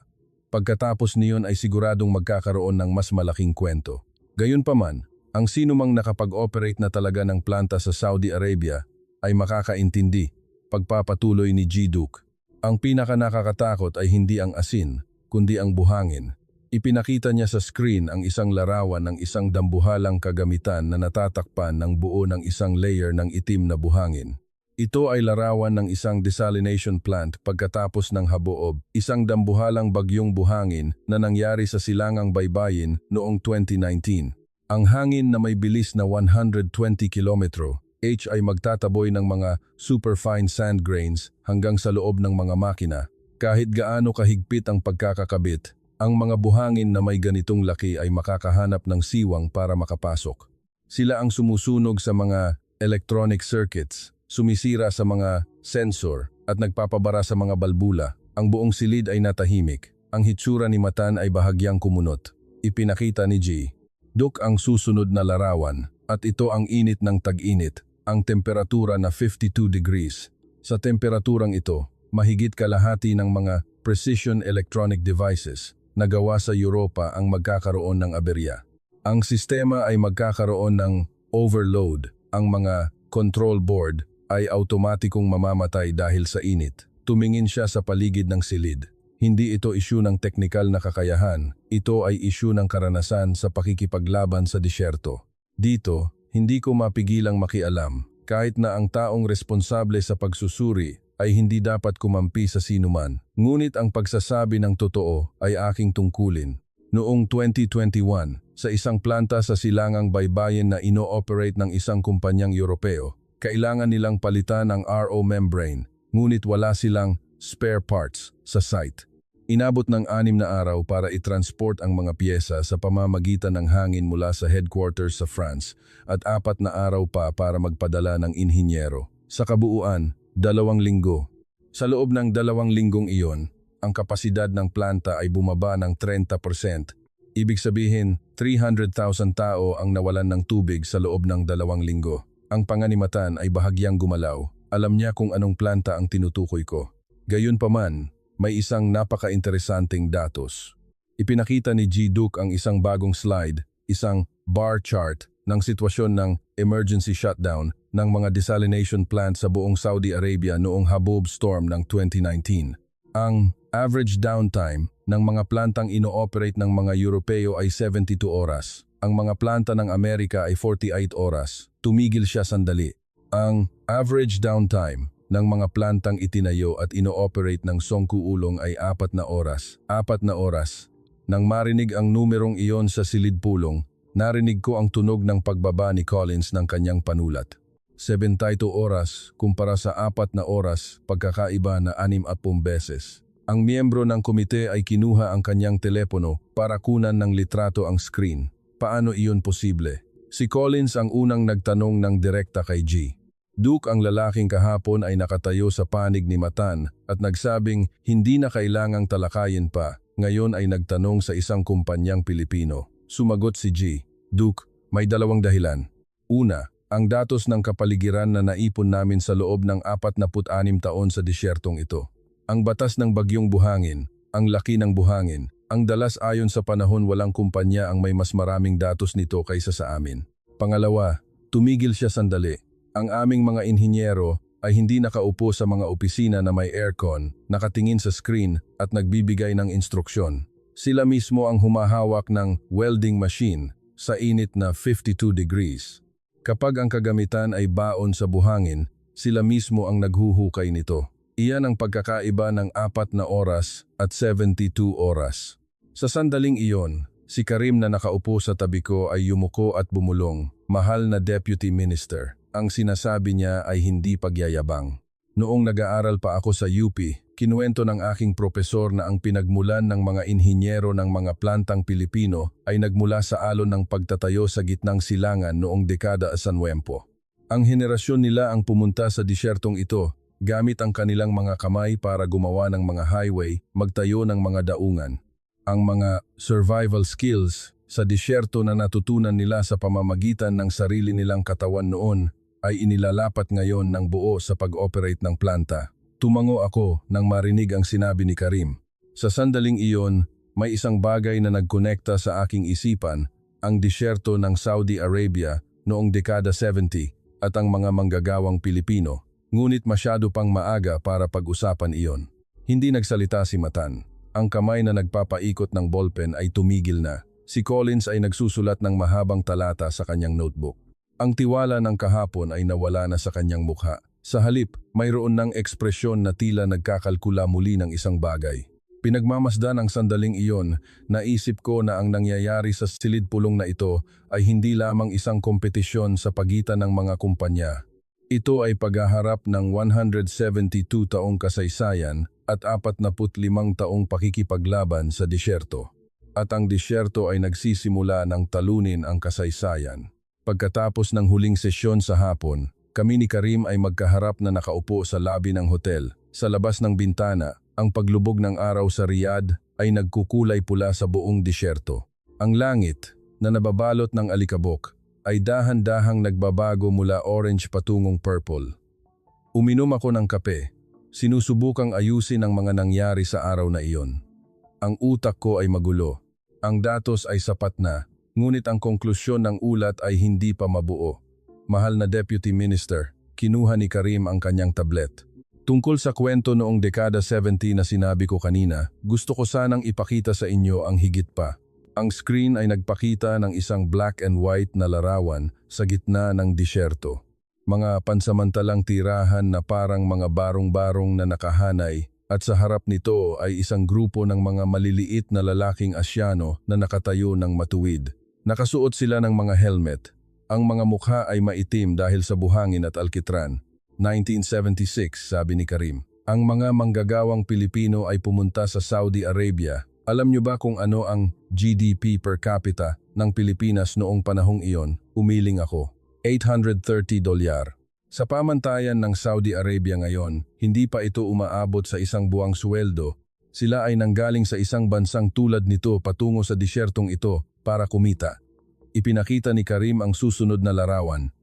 pagkatapos niyon ay siguradong magkakaroon ng mas malaking kwento. Gayunpaman, ang sinumang nakapag-operate na talaga ng planta sa Saudi Arabia ay makakaintindi. Pagpapatuloy ni G. Duk. Ang pinakanakakatakot ay hindi ang asin, kundi ang buhangin. Ipinakita niya sa screen ang isang larawan ng isang dambuhalang kagamitan na natatakpan ng buo ng isang layer ng itim na buhangin. Ito ay larawan ng isang desalination plant pagkatapos ng Haboob, isang dambuhalang bagyong buhangin na nangyari sa silangang baybayin noong 2019. Ang hangin na may bilis na 120 kilometro ay magtataboy ng mga superfine sand grains hanggang sa loob ng mga makina. Kahit gaano kahigpit ang pagkakakabit, ang mga buhangin na may ganitong laki ay makakahanap ng siwang para makapasok. Sila ang sumusunog sa mga electronic circuits, sumisira sa mga sensor at nagpapabara sa mga balbula. Ang buong silid ay natahimik. Ang hitsura ni Matan ay bahagyang kumunot. Ipinakita ni G. Duk ang susunod na larawan at ito ang init ng tag-init. Ang temperatura na 52 degrees. Sa temperaturang ito, mahigit kalahati ng mga precision electronic devices na gawa sa Europa ang magkakaroon ng aberya. Ang sistema ay magkakaroon ng overload. Ang mga control board ay automatikong mamamatay dahil sa init. Tumingin siya sa paligid ng silid. Hindi ito isyu ng teknikal na kakayahan, ito ay isyu ng karanasan sa pakikipaglaban sa disyerto. Dito, hindi ko mapigilang makialam, kahit na ang taong responsable sa pagsusuri ay hindi dapat kumampi sa sinuman. Ngunit ang pagsasabi ng totoo ay aking tungkulin. Noong 2021, sa isang planta sa silangang baybayin na ino-operate ng isang kumpanyang Europeo, kailangan nilang palitan ang RO membrane, ngunit wala silang spare parts sa site. Inabot ng 6 na araw para i-transport ang mga piyesa sa pamamagitan ng hangin mula sa headquarters sa France at 4 na araw pa para magpadala ng inhinyero. Sa kabuuan, 2 linggo. Sa loob ng 2 linggong iyon, ang kapasidad ng planta ay bumaba ng 30%. Ibig sabihin, 300,000 tao ang nawalan ng tubig sa loob ng 2 linggo. Ang panganimatan ay bahagyang gumalaw. Alam niya kung anong planta ang tinutukoy ko. Gayunpaman, may isang napaka-interesanting datos. Ipinakita ni G. Duke ang isang bagong slide, isang bar chart ng sitwasyon ng emergency shutdown ng mga desalination plant sa buong Saudi Arabia noong Habub storm ng 2019. Ang average downtime ng mga plantang ino-operate ng mga Europeo ay 72 oras. Ang mga planta ng Amerika ay 48 oras. Tumigil siya sandali. Ang average downtime ng mga plantang itinayo at ino-operate ng Songkuulong ay 4 na oras. 4 na oras. Nang marinig ang numerong iyon sa silid pulong, narinig ko ang tunog ng pagbaba ni Collins ng kanyang panulat. 72 oras kumpara sa 4 na oras, pagkakaiba na 60 beses. Ang miyembro ng komite ay kinuha ang kanyang telepono para kunan ng litrato ang screen. Paano iyon posible? Si Collins ang unang nagtanong ng direkta kay G. Duke, ang lalaking kahapon, ay nakatayo sa panig ni Matan at nagsabing hindi na kailangang talakayin pa. Ngayon ay nagtanong sa isang kumpanyang Pilipino. Sumagot si G. Duke, may 2 dahilan. Una, ang datos ng kapaligiran na naipon namin sa loob ng 46 taon sa disyertong ito. Ang batas ng bagyong buhangin, ang laki ng buhangin, ang dalas ayon sa panahon walang kumpanya ang may mas maraming datos nito kaysa sa amin. Pangalawa, tumigil siya sandali. Ang aming mga inhinyero ay hindi nakaupo sa mga opisina na may aircon, nakatingin sa screen at nagbibigay ng instruksyon. Sila mismo ang humahawak ng welding machine sa init na 52 degrees. Kapag ang kagamitan ay baon sa buhangin, sila mismo ang naghuhukay nito. Iyan ang pagkakaiba ng 4 na oras at 72 oras. Sa sandaling iyon, si Karim na nakaupo sa tabi ko ay yumuko at bumulong. Mahal na Deputy Minister, ang sinasabi niya ay hindi pagyayabang. Noong nag-aaral pa ako sa UP, kinuwento ng aking propesor na ang pinagmulan ng mga inhinyero ng mga plantang Pilipino ay nagmula sa alon ng pagtatayo sa gitnang silangan noong dekada 90. Ang henerasyon nila ang pumunta sa disyertong ito gamit ang kanilang mga kamay para gumawa ng mga highway, magtayo ng mga daungan. Ang mga survival skills sa disyerto na natutunan nila sa pamamagitan ng sarili nilang katawan noon ay inilalapat ngayon ng buo sa pag-operate ng planta. Tumango ako nang marinig ang sinabi ni Karim. Sa sandaling iyon, may isang bagay na nagkonekta sa aking isipan, ang disyerto ng Saudi Arabia noong dekada 70 at ang mga manggagawang Pilipino. Ngunit masyado pang maaga para pag-usapan iyon. Hindi nagsalita si Matan. Ang kamay na nagpapaikot ng ballpen ay tumigil na. Si Collins ay nagsusulat ng mahabang talata sa kanyang notebook. Ang tiwala ng kahapon ay nawala na sa kanyang mukha. Sa halip, mayroon ng ekspresyon na tila nagkakalkula muli ng isang bagay. Pinagmamasdan ang sandaling iyon, naisip ko na ang nangyayari sa silid pulong na ito ay hindi lamang isang kompetisyon sa pagitan ng mga kumpanya. Ito ay paghaharap ng 172 taong kasaysayan at 45 taong pakikipaglaban sa disyerto. At ang disyerto ay nagsisimula ng talunin ang kasaysayan. Pagkatapos ng huling sesyon sa hapon, kami ni Karim ay magkaharap na nakaupo sa lobby ng hotel. Sa labas ng bintana, ang paglubog ng araw sa Riyadh ay nagkukulay pula sa buong disyerto. Ang langit, na nababalot ng alikabok, ay dahan-dahang nagbabago mula orange patungong purple. Uminom ako ng kape. Sinusubukang ayusin ang mga nangyari sa araw na iyon. Ang utak ko ay magulo. Ang datos ay sapat na, ngunit ang konklusyon ng ulat ay hindi pa mabuo. Mahal na Deputy Minister, kinuha ni Karim ang kanyang tablet. Tungkol sa kwento noong dekada 70 na sinabi ko kanina, gusto ko sanang ipakita sa inyo ang higit pa. Ang screen ay nagpakita ng isang black and white na larawan sa gitna ng disyerto. Mga pansamantalang tirahan na parang mga barong-barong na nakahanay at sa harap nito ay isang grupo ng mga maliliit na lalaking Asyano na nakatayo ng matuwid. Nakasuot sila ng mga helmet. Ang mga mukha ay maitim dahil sa buhangin at alkitran. 1976, sabi ni Karim. Ang mga manggagawang Pilipino ay pumunta sa Saudi Arabia. Alam niyo ba kung ano ang GDP per capita ng Pilipinas noong panahong iyon? Umiling ako. $830. Sa pamantayan ng Saudi Arabia ngayon, hindi pa ito umaabot sa isang buwang sweldo. Sila ay nanggaling sa isang bansang tulad nito patungo sa disyertong ito para kumita. Ipinakita ni Karim ang susunod na larawan.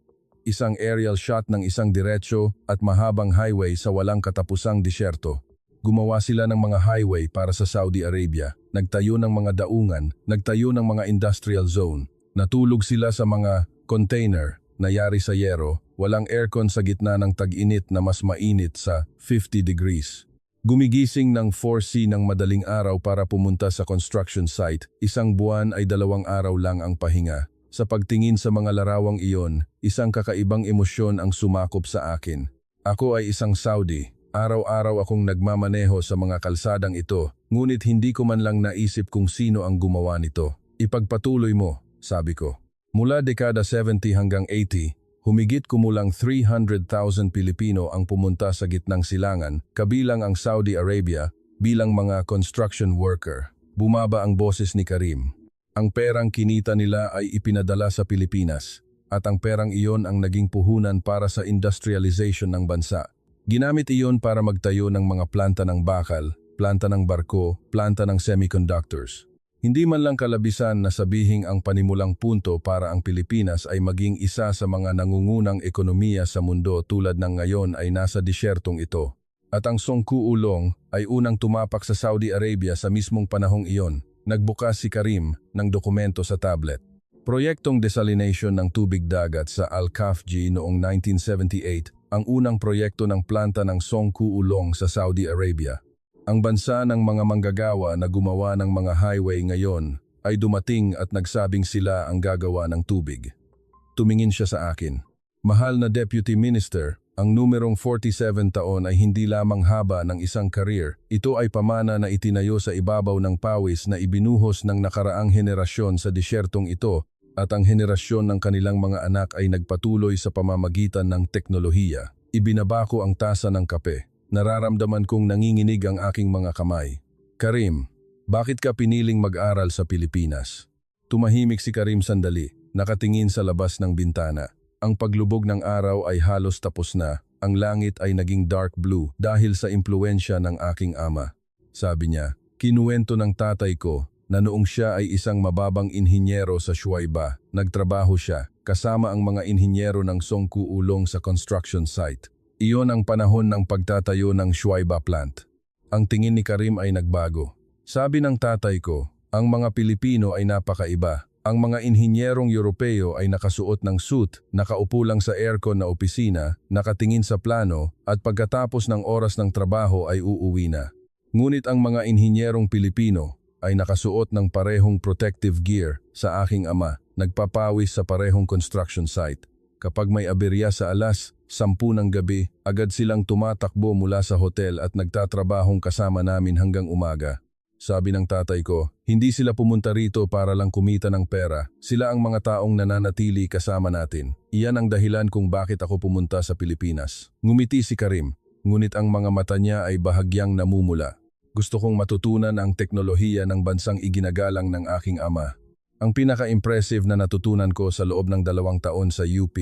Isang aerial shot ng isang diretsyo at mahabang highway sa walang katapusang disyerto. Gumawa sila ng mga highway para sa Saudi Arabia. Nagtayo ng mga daungan, nagtayo ng mga industrial zone. Natulog sila sa mga container na yari sa yero, walang aircon sa gitna ng tag-init na mas mainit sa 50 degrees. Gumigising ng 4C ng madaling araw para pumunta sa construction site, isang buwan ay 2 araw lang ang pahinga. Sa pagtingin sa mga larawang iyon, isang kakaibang emosyon ang sumakop sa akin. Ako ay isang Saudi. Araw-araw akong nagmamaneho sa mga kalsadang ito, ngunit hindi ko man lang naisip kung sino ang gumawa nito. Ipagpatuloy mo, sabi ko. Mula dekada 70 hanggang 80, humigit kumulang 300,000 Pilipino ang pumunta sa gitnang silangan, kabilang ang Saudi Arabia, bilang mga construction worker. Bumaba ang boses ni Karim. Ang perang kinita nila ay ipinadala sa Pilipinas, at ang perang iyon ang naging puhunan para sa industrialization ng bansa. Ginamit iyon para magtayo ng mga planta ng bakal, planta ng barko, planta ng semiconductors. Hindi man lang kalabisan na sabihing ang panimulang punto para ang Pilipinas ay maging isa sa mga nangungunang ekonomiya sa mundo tulad ng ngayon ay nasa disyertong ito. At ang Songku Ulong ay unang tumapak sa Saudi Arabia sa mismong panahong iyon. Nagbukas si Karim ng dokumento sa tablet. Proyektong desalination ng tubig dagat sa Al-Khafji noong 1978, ang unang proyekto ng planta ng Songku Ulong sa Saudi Arabia. Ang bansa ng mga manggagawa na gumawa ng mga highway ngayon ay dumating at nagsabing sila ang gagawa ng tubig. Tumingin siya sa akin. Mahal na Deputy Minister, ang numerong 47 taon ay hindi lamang haba ng isang career. Ito ay pamana na itinayo sa ibabaw ng pawis na ibinuhos ng nakaraang henerasyon sa disyertong ito at ang henerasyon ng kanilang mga anak ay nagpatuloy sa pamamagitan ng teknolohiya. Ibinaba ko ang tasa ng kape. Nararamdaman kong nanginginig ang aking mga kamay. Karim, bakit ka piniling mag-aral sa Pilipinas? Tumahimik si Karim sandali, nakatingin sa labas ng bintana. Ang paglubog ng araw ay halos tapos na. Ang langit ay naging dark blue dahil sa impluensya ng aking ama. Sabi niya, kinuwento ng tatay ko na noong siya ay isang mababang inhinyero sa Shuaiba, nagtrabaho siya kasama ang mga inhinyero ng Songku Ulong sa construction site. Iyon ang panahon ng pagtatayo ng Shuaiba plant. Ang tingin ni Karim ay nagbago. Sabi ng tatay ko, ang mga Pilipino ay napakaiba. Ang mga inhinyerong Europeo ay nakasuot ng suit, nakaupo lang sa aircon na opisina, nakatingin sa plano at pagkatapos ng oras ng trabaho ay uuwi na. Ngunit ang mga inhinyerong Pilipino ay nakasuot ng parehong protective gear sa aking ama, nagpapawis sa parehong construction site. Kapag may aberya sa alas 10 ng gabi, agad silang tumatakbo mula sa hotel at nagtatrabahong kasama namin hanggang umaga. Sabi ng tatay ko, hindi sila pumunta rito para lang kumita ng pera. Sila ang mga taong nananatili kasama natin. Iyan ang dahilan kung bakit ako pumunta sa Pilipinas. Ngumiti si Karim, ngunit ang mga mata niya ay bahagyang namumula. Gusto kong matutunan ang teknolohiya ng bansang iginagalang ng aking ama. Ang pinaka-impressive na natutunan ko sa loob ng 2 taon sa UP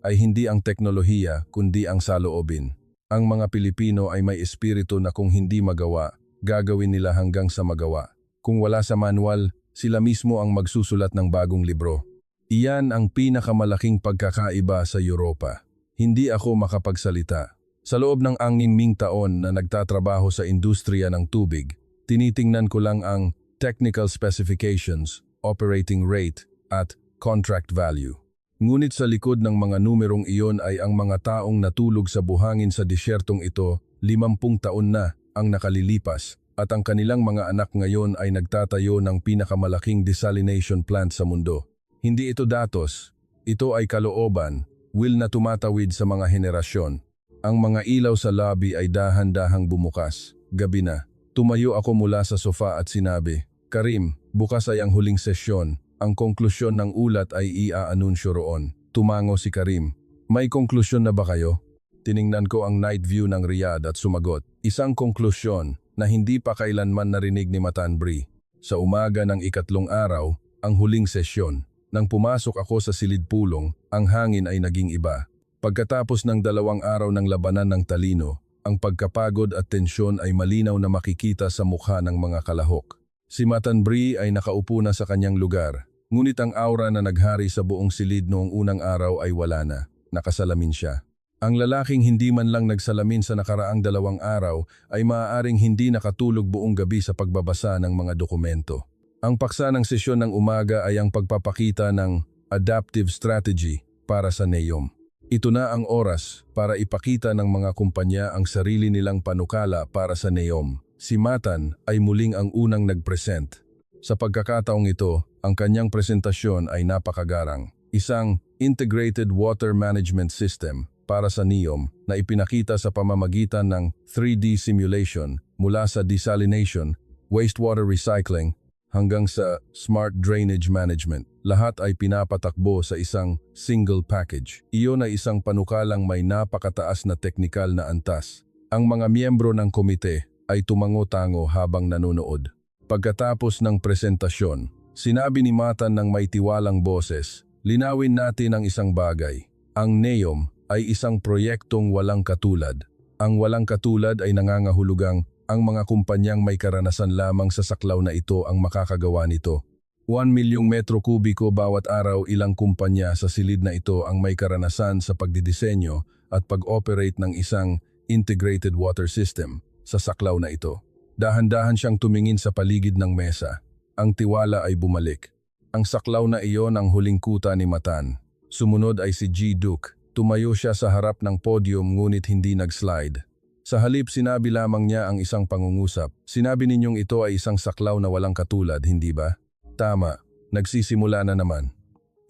ay hindi ang teknolohiya kundi ang saloobin. Ang mga Pilipino ay may espiritu na kung hindi magawa, gagawin nila hanggang sa magawa. Kung wala sa manual, sila mismo ang magsusulat ng bagong libro. Iyan ang pinakamalaking pagkakaiba sa Europa. Hindi ako makapagsalita. Sa loob ng anging taon na nagtatrabaho sa industriya ng tubig, tinitingnan ko lang ang technical specifications, operating rate, at contract value. Ngunit sa likod ng mga numerong iyon ay ang mga taong natulog sa buhangin sa disyertong ito, 50 taon na ang nakalilipas, at ang kanilang mga anak ngayon ay nagtatayo ng pinakamalaking desalination plant sa mundo. Hindi ito datos, ito ay kalooban, will na tumatawid sa mga henerasyon. Ang mga ilaw sa lobby ay dahan-dahang bumukas. Gabi na. Tumayo ako mula sa sofa at sinabi, "Karim, bukas ay ang huling sesyon. Ang konklusyon ng ulat ay ia-anunsyo roon." Tumango si Karim. "May konklusyon na ba kayo?" Tiningnan ko ang night view ng Riyadh at sumagot, "Isang konklusyon na hindi pa kailanman narinig ni Matan Bri." Sa umaga ng ikatlong araw, ang huling sesyon. Nang pumasok ako sa silid pulong, ang hangin ay naging iba. Pagkatapos ng 2 araw ng labanan ng talino, ang pagkapagod at tensyon ay malinaw na makikita sa mukha ng mga kalahok. Si Matan Bri ay nakaupo na sa kanyang lugar, ngunit ang aura na naghari sa buong silid noong unang araw ay wala na. Nakasalamin siya. Ang lalaking hindi man lang nagsalamin sa nakaraang 2 araw ay maaaring hindi nakatulog buong gabi sa pagbabasa ng mga dokumento. Ang paksa ng sesyon ng umaga ay ang pagpapakita ng adaptive strategy para sa NEOM. Ito na ang oras para ipakita ng mga kumpanya ang sarili nilang panukala para sa NEOM. Si Matan ay muling ang unang nag-present. Sa pagkakataong ito, ang kanyang presentasyon ay napakagarang. Isang Integrated Water Management System para sa NEOM na ipinakita sa pamamagitan ng 3D simulation mula sa desalination, wastewater recycling, hanggang sa smart drainage management. Lahat ay pinapatakbo sa isang single package. Iyon ay isang panukalang may napakataas na teknikal na antas. Ang mga miyembro ng komite ay tumango-tango habang nanonood. Pagkatapos ng presentasyon, sinabi ni Matan ng may tiwalang boses, "Linawin natin ang isang bagay. Ang NEOM ay isang proyektong walang katulad. Ang walang katulad ay nangangahulugang ang mga kumpanyang may karanasan lamang sa saklaw na ito ang makakagawa nito. 1 milyong metro kubiko bawat araw. Ilang kumpanya sa silid na ito ang may karanasan sa pagdidisenyo at pag-operate ng isang integrated water system sa saklaw na ito." Dahan-dahan siyang tumingin sa paligid ng mesa. Ang tiwala ay bumalik. Ang saklaw na iyon ang huling kuta ni Matan. Sumunod ay si G. Duke. Tumayo siya sa harap ng podium ngunit hindi nag-slide. Sa halip sinabi lamang niya ang isang pangungusap. "Sinabi ninyong ito ay isang saklaw na walang katulad, hindi ba?" "Tama, nagsisimula na naman."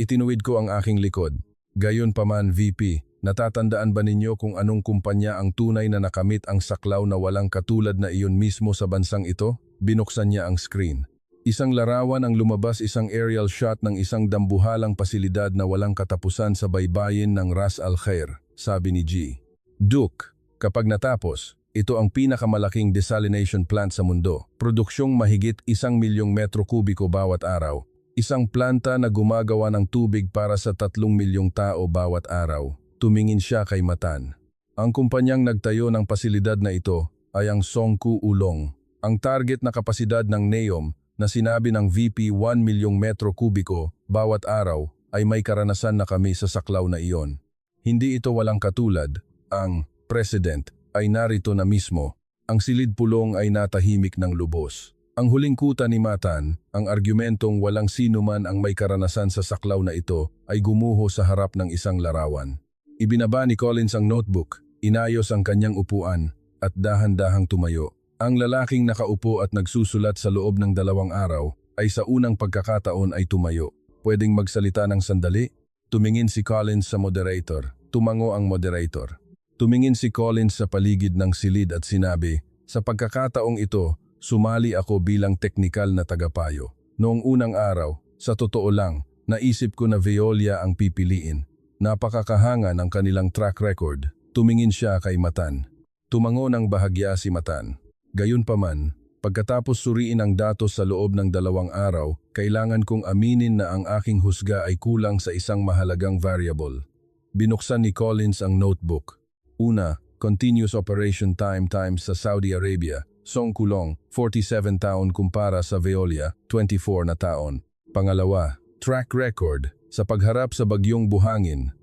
Itinuwid ko ang aking likod. "Gayunpaman, VP, natatandaan ba ninyo kung anong kumpanya ang tunay na nakamit ang saklaw na walang katulad na iyon mismo sa bansang ito?" Binuksan niya ang screen. Isang larawan ang lumabas, isang aerial shot ng isang dambuhalang pasilidad na walang katapusan sa baybayin ng Ras Al Khair, sabi ni G. Duke. Kapag natapos, ito ang pinakamalaking desalination plant sa mundo. Produksyong mahigit 1 milyong metro kubiko bawat araw. Isang planta na gumagawa ng tubig para sa 3 milyong tao bawat araw. Tumingin siya kay Matan. Ang kumpanyang nagtayo ng pasilidad na ito ay ang Songku Ulong. Ang target na kapasidad ng NEOM na sinabi ng VP 1 milyong metro kubiko bawat araw ay may karanasan na kami sa saklaw na iyon. Hindi ito walang katulad. Ang President ay narito na mismo. Ang silid pulong ay natahimik ng lubos. Ang huling kuta ni Matan, ang argumentong walang sino man ang may karanasan sa saklaw na ito, ay gumuho sa harap ng isang larawan. Ibinaba ni Collins ang notebook, inayos ang kanyang upuan, at dahan-dahang tumayo. Ang lalaking nakaupo at nagsusulat sa loob ng 2 araw ay sa unang pagkakataon ay tumayo. "Pwedeng magsalita ng sandali?" Tumingin si Collins sa moderator. Tumango ang moderator. Tumingin si Collins sa paligid ng silid at sinabi, "Sa pagkakataong ito, sumali ako bilang teknikal na tagapayo. Noong unang araw, sa totoo lang, naisip ko na Veolia ang pipiliin. Napakakahanga ng kanilang track record." Tumingin siya kay Matan. Tumango ng bahagya si Matan. "Gayunpaman, pagkatapos suriin ang datos sa loob ng 2 araw, kailangan kong aminin na ang aking husga ay kulang sa isang mahalagang variable." Binuksan ni Collins ang notebook. Una, continuous operation time times sa Saudi Arabia, Songku Ulong, 47 taon kumpara sa Veolia, 24 na taon. Pangalawa, track record. Sa pagharap sa bagyong buhangin,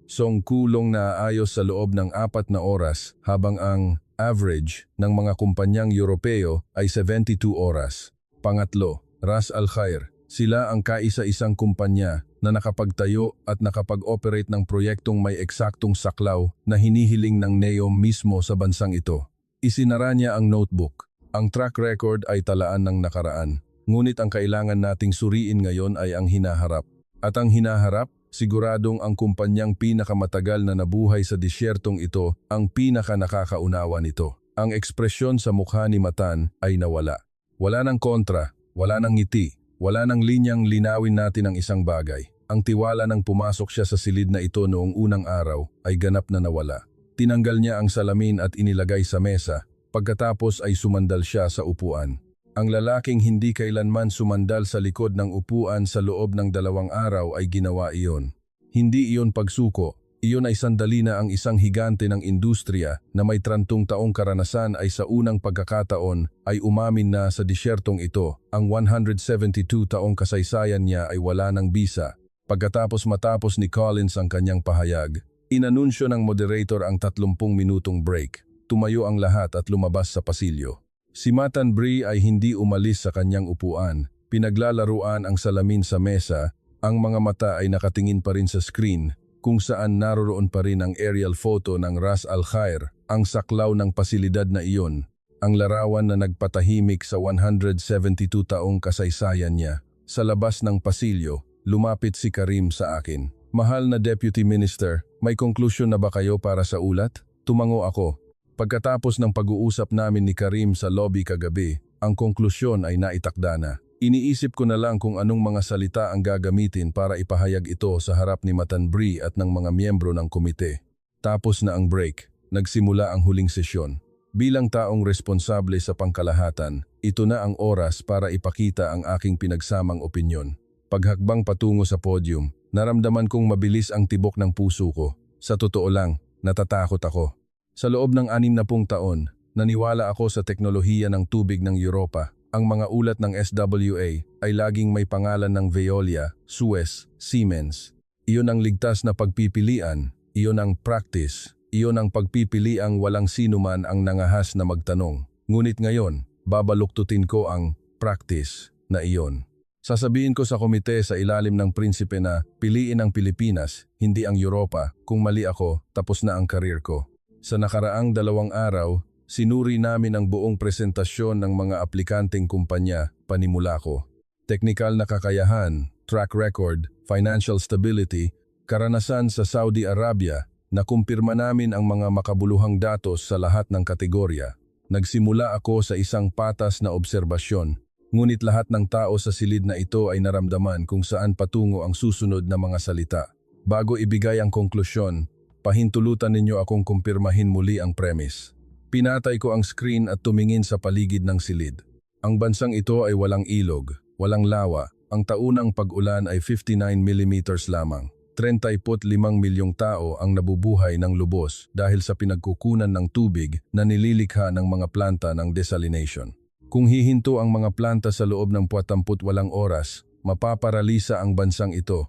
Kulong na aayos sa loob ng 4 na oras habang ang average ng mga kumpanyang Europeo ay 72 oras. Pangatlo, Ras Al Khair. Sila ang kaisa-isang kumpanya na nakapagtayo at nakapag-operate ng proyektong may eksaktong saklaw na hinihiling ng NEOM mismo sa bansang ito. Isinara niya ang notebook. Ang track record ay talaan ng nakaraan. Ngunit ang kailangan nating suriin ngayon ay ang hinaharap. At ang hinaharap, siguradong ang kumpanyang pinakamatagal na nabuhay sa disyertong ito ang pinaka-nakakaunawa nito. Ang ekspresyon sa mukha ni Matan ay nawala. Wala nang kontra, wala nang ngiti, wala nang linyang linawin natin ang isang bagay. Ang tiwala nang pumasok siya sa silid na ito noong unang araw ay ganap na nawala. Tinanggal niya ang salamin at inilagay sa mesa, pagkatapos ay sumandal siya sa upuan. Ang lalaking hindi kailanman sumandal sa likod ng upuan sa loob ng 2 araw ay ginawa iyon. Hindi iyon pagsuko, iyon ay sandali na ang isang higante ng industriya na may 30 taong karanasan ay sa unang pagkakataon ay umamin na sa disyertong ito, ang 172 taong kasaysayan niya ay wala ng bisa. Pagkatapos matapos ni Collins ang kanyang pahayag, inanunsyo ng moderator ang 30 minutong break. Tumayo ang lahat at lumabas sa pasilyo. Si Matan Bree ay hindi umalis sa kanyang upuan. Pinaglalaruan ang salamin sa mesa, ang mga mata ay nakatingin pa rin sa screen kung saan naroroon pa rin ang aerial photo ng Ras Al Khair, ang saklaw ng pasilidad na iyon, ang larawan na nagpatahimik sa 172 taong kasaysayan niya. Sa labas ng pasilyo, lumapit si Karim sa akin. Mahal na Deputy Minister, may konklusyon na ba kayo para sa ulat? Tumango ako. Pagkatapos ng pag-uusap namin ni Karim sa lobby kagabi, ang konklusyon ay naitakda na. Iniisip ko na lang kung anong mga salita ang gagamitin para ipahayag ito sa harap ni Matan Bree at ng mga miyembro ng komite. Tapos na ang break, nagsimula ang huling sesyon. Bilang taong responsable sa pangkalahatan, ito na ang oras para ipakita ang aking pinagsamang opinyon. Paghakbang patungo sa podium, naramdaman kong mabilis ang tibok ng puso ko. Sa totoo lang, natatakot ako. Sa loob ng 60 taon, naniwala ako sa teknolohiya ng tubig ng Europa. Ang mga ulat ng SWA ay laging may pangalan ng Veolia, Suez, Siemens. Iyon ang ligtas na pagpipilian, iyon ang practice, iyon ang pagpipiliang walang sinuman ang nangahas na magtanong. Ngunit ngayon, babaluktutin ko ang practice na iyon. Sasabihin ko sa komite sa ilalim ng prinsipe na piliin ang Pilipinas, hindi ang Europa. Kung mali ako, tapos na ang karir ko. Sa nakaraang 2 araw, sinuri namin ang buong presentasyon ng mga aplikanteng kumpanya, panimula ko. Teknikal na kakayahan, track record, financial stability, karanasan sa Saudi Arabia, nakumpirma namin ang mga makabuluhang datos sa lahat ng kategorya. Nagsimula ako sa isang patas na obserbasyon, ngunit lahat ng tao sa silid na ito ay naramdaman kung saan patungo ang susunod na mga salita. Bago ibigay ang konklusyon, pahintulutan ninyo akong kumpirmahin muli ang premise. Pinatay ko ang screen at tumingin sa paligid ng silid. Ang bansang ito ay walang ilog, walang lawa. Ang taunang pag-ulan ay 59 mm lamang. 35 milyong tao ang nabubuhay ng lubos dahil sa pinagkukunan ng tubig na nililikha ng mga planta ng desalination. Kung hihinto ang mga planta sa loob ng 48 oras, mapaparalisa ang bansang ito.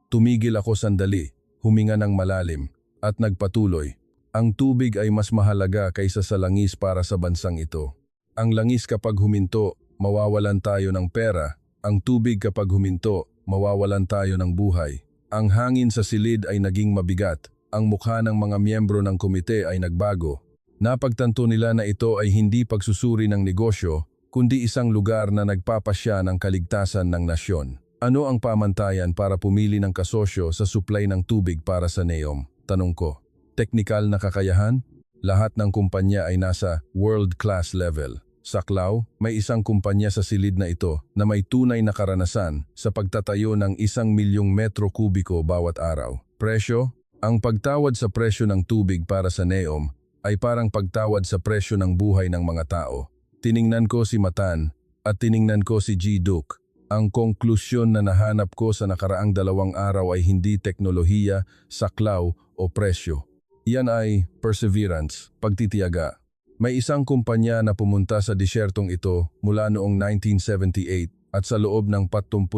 Tumigil ako sandali, huminga ng malalim, at nagpatuloy. Ang tubig ay mas mahalaga kaysa sa langis para sa bansang ito. Ang langis kapag huminto, mawawalan tayo ng pera. Ang tubig kapag huminto, mawawalan tayo ng buhay. Ang hangin sa silid ay naging mabigat. Ang mukha ng mga miyembro ng komite ay nagbago. Napagtanto nila na ito ay hindi pagsusuri ng negosyo, kundi isang lugar na nagpapasya ng kaligtasan ng nasyon. Ano ang pamantayan para pumili ng kasosyo sa supply ng tubig para sa NEOM? Tanong ko. Teknikal na kakayahan? Lahat ng kumpanya ay nasa world-class level. Saklaw, may isang kumpanya sa silid na ito na may tunay na karanasan sa pagtatayo ng 1 milyong metro kubiko bawat araw. Presyo? Ang pagtawad sa presyo ng tubig para sa NEOM ay parang pagtawad sa presyo ng buhay ng mga tao. Tiningnan ko si Matan at tiningnan ko si G. Duke. Ang konklusyon na nahanap ko sa nakaraang 2 araw ay hindi teknolohiya, saklaw o presyo. Iyan ay perseverance, pagtitiyaga. May isang kumpanya na pumunta sa disyertong ito mula noong 1978 at sa loob ng 49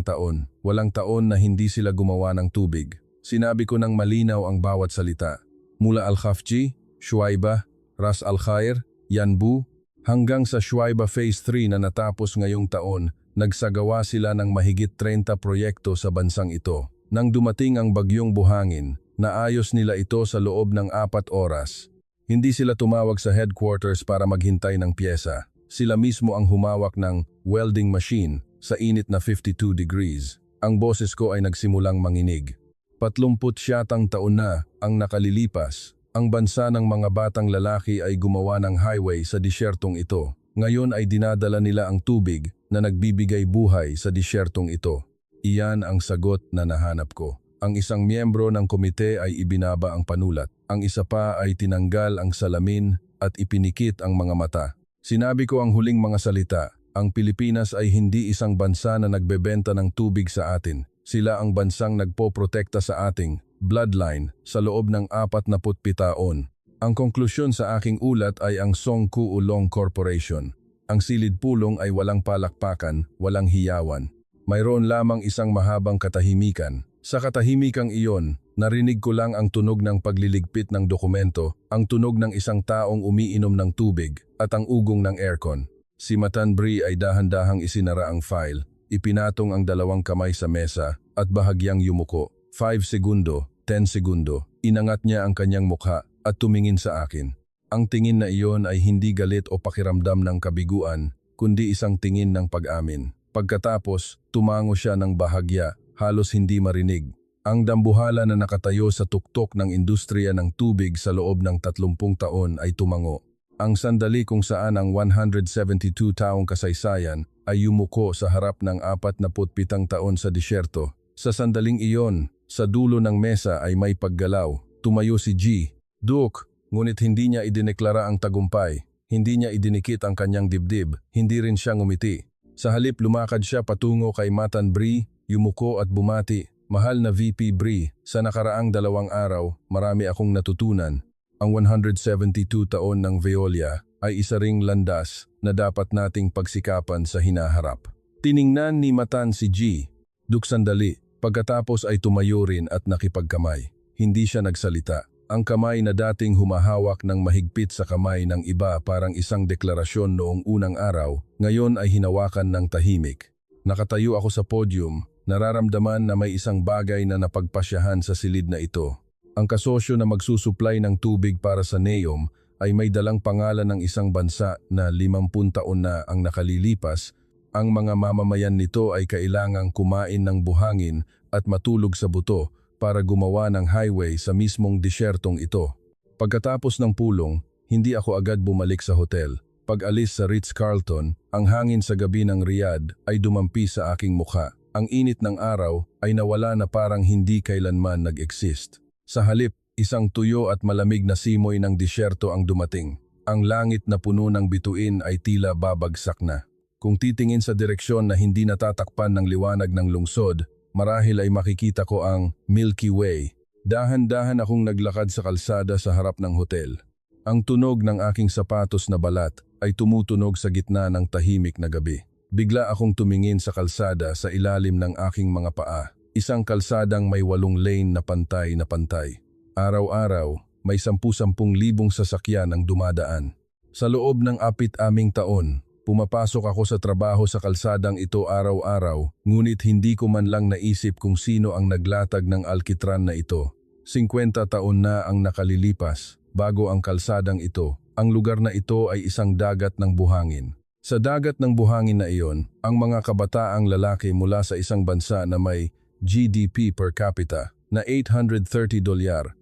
taon, walang taon na hindi sila gumawa ng tubig. Sinabi ko ng malinaw ang bawat salita. Mula Al-Khafji, Shuaiba, Ras Al-Khair, Yanbu, hanggang sa Shuaiba Phase 3 na natapos ngayong taon, nagsagawa sila ng mahigit 30 proyekto sa bansang ito. Nang dumating ang bagyong buhangin, naayos nila ito sa loob ng 4 oras. Hindi sila tumawag sa headquarters para maghintay ng pyesa. Sila mismo ang humawak ng welding machine sa init na 52 degrees. Ang boses ko ay nagsimulang manginig. 37 taon na ang nakalilipas. Ang bansa ng mga batang lalaki ay gumawa ng highway sa disyertong ito. Ngayon ay dinadala nila ang tubig na nagbibigay buhay sa disyertong ito. Iyan ang sagot na nahanap ko. Ang isang miyembro ng komite ay ibinaba ang panulat. Ang isa pa ay tinanggal ang salamin at ipinikit ang mga mata. Sinabi ko ang huling mga salita. Ang Pilipinas ay hindi isang bansa na nagbebenta ng tubig sa atin. Sila ang bansang nagpoprotekta sa ating bloodline sa loob ng 47 taon. Ang konklusyon sa aking ulat ay ang Songku Ulong Corporation. Ang silid pulong ay walang palakpakan, walang hiyawan. Mayroon lamang isang mahabang katahimikan. Sa katahimikang iyon, narinig ko lang ang tunog ng pagliligpit ng dokumento, ang tunog ng isang taong umiinom ng tubig, at ang ugong ng aircon. Si Matan Bri ay dahan-dahang isinara ang file, ipinatong ang 2 kamay sa mesa, at bahagyang yumuko. 5 segundo, 10 segundo, inangat niya ang kanyang mukha at tumingin sa akin. Ang tingin na iyon ay hindi galit o pakiramdam ng kabiguan, kundi isang tingin ng pag-amin. Pagkatapos, tumango siya ng bahagya, halos hindi marinig. Ang dambuhala na nakatayo sa tuktok ng industriya ng tubig sa loob ng 30 taon ay tumango. Ang sandali kung saan ang 172 taong kasaysayan ay yumuko sa harap ng 47 taon sa disyerto. Sa sandaling iyon, sa dulo ng mesa ay may paggalaw. Tumayo si G. Duke, ngunit hindi niya idineklara ang tagumpay. Hindi niya idinikit ang kanyang dibdib. Hindi rin siya ngumiti. Sa halip lumakad siya patungo kay Matan Bri, yumuko at bumati. Mahal na VP Bri, sa nakaraang 2 araw, marami akong natutunan. Ang 172 taon ng Veolia ay isa ring landas na dapat nating pagsikapan sa hinaharap. Tiningnan ni Matan si G. Duke sandali, pagkatapos ay tumayo rin at nakipagkamay. Hindi siya nagsalita. Ang kamay na dating humahawak ng mahigpit sa kamay ng iba parang isang deklarasyon noong unang araw, ngayon ay hinawakan ng tahimik. Nakatayo ako sa podium, nararamdaman na may isang bagay na napagpasyahan sa silid na ito. Ang kasosyo na magsusuplay ng tubig para sa NEOM ay may dalang pangalan ng isang bansa na 50 taon na ang nakalilipas. Ang mga mamamayan nito ay kailangang kumain ng buhangin at matulog sa buto para gumawa ng highway sa mismong disyertong ito. Pagkatapos ng pulong, hindi ako agad bumalik sa hotel. Pag-alis sa Ritz-Carlton, ang hangin sa gabi ng Riyadh ay dumampi sa aking mukha. Ang init ng araw ay nawala na parang hindi kailanman nag-exist. Sa halip, isang tuyo at malamig na simoy ng disyerto ang dumating. Ang langit na puno ng bituin ay tila babagsak na. Kung titingin sa direksyon na hindi natatakpan ng liwanag ng lungsod, marahil ay makikita ko ang Milky Way. Dahan-dahan akong naglakad sa kalsada sa harap ng hotel. Ang tunog ng aking sapatos na balat ay tumutunog sa gitna ng tahimik na gabi. Bigla akong tumingin sa kalsada sa ilalim ng aking mga paa. Isang kalsadang may 8 lane na pantay na pantay. Araw-araw, may 10,000 sasakyan ang dumadaan. Sa loob ng 7 taon, pumapasok ako sa trabaho sa kalsadang ito araw-araw, ngunit hindi ko man lang naisip kung sino ang naglatag ng alkitran na ito. 50 taon na ang nakalilipas bago ang kalsadang ito. Ang lugar na ito ay isang dagat ng buhangin. Sa dagat ng buhangin na iyon, ang mga kabataang lalaki mula sa isang bansa na may GDP per capita na $830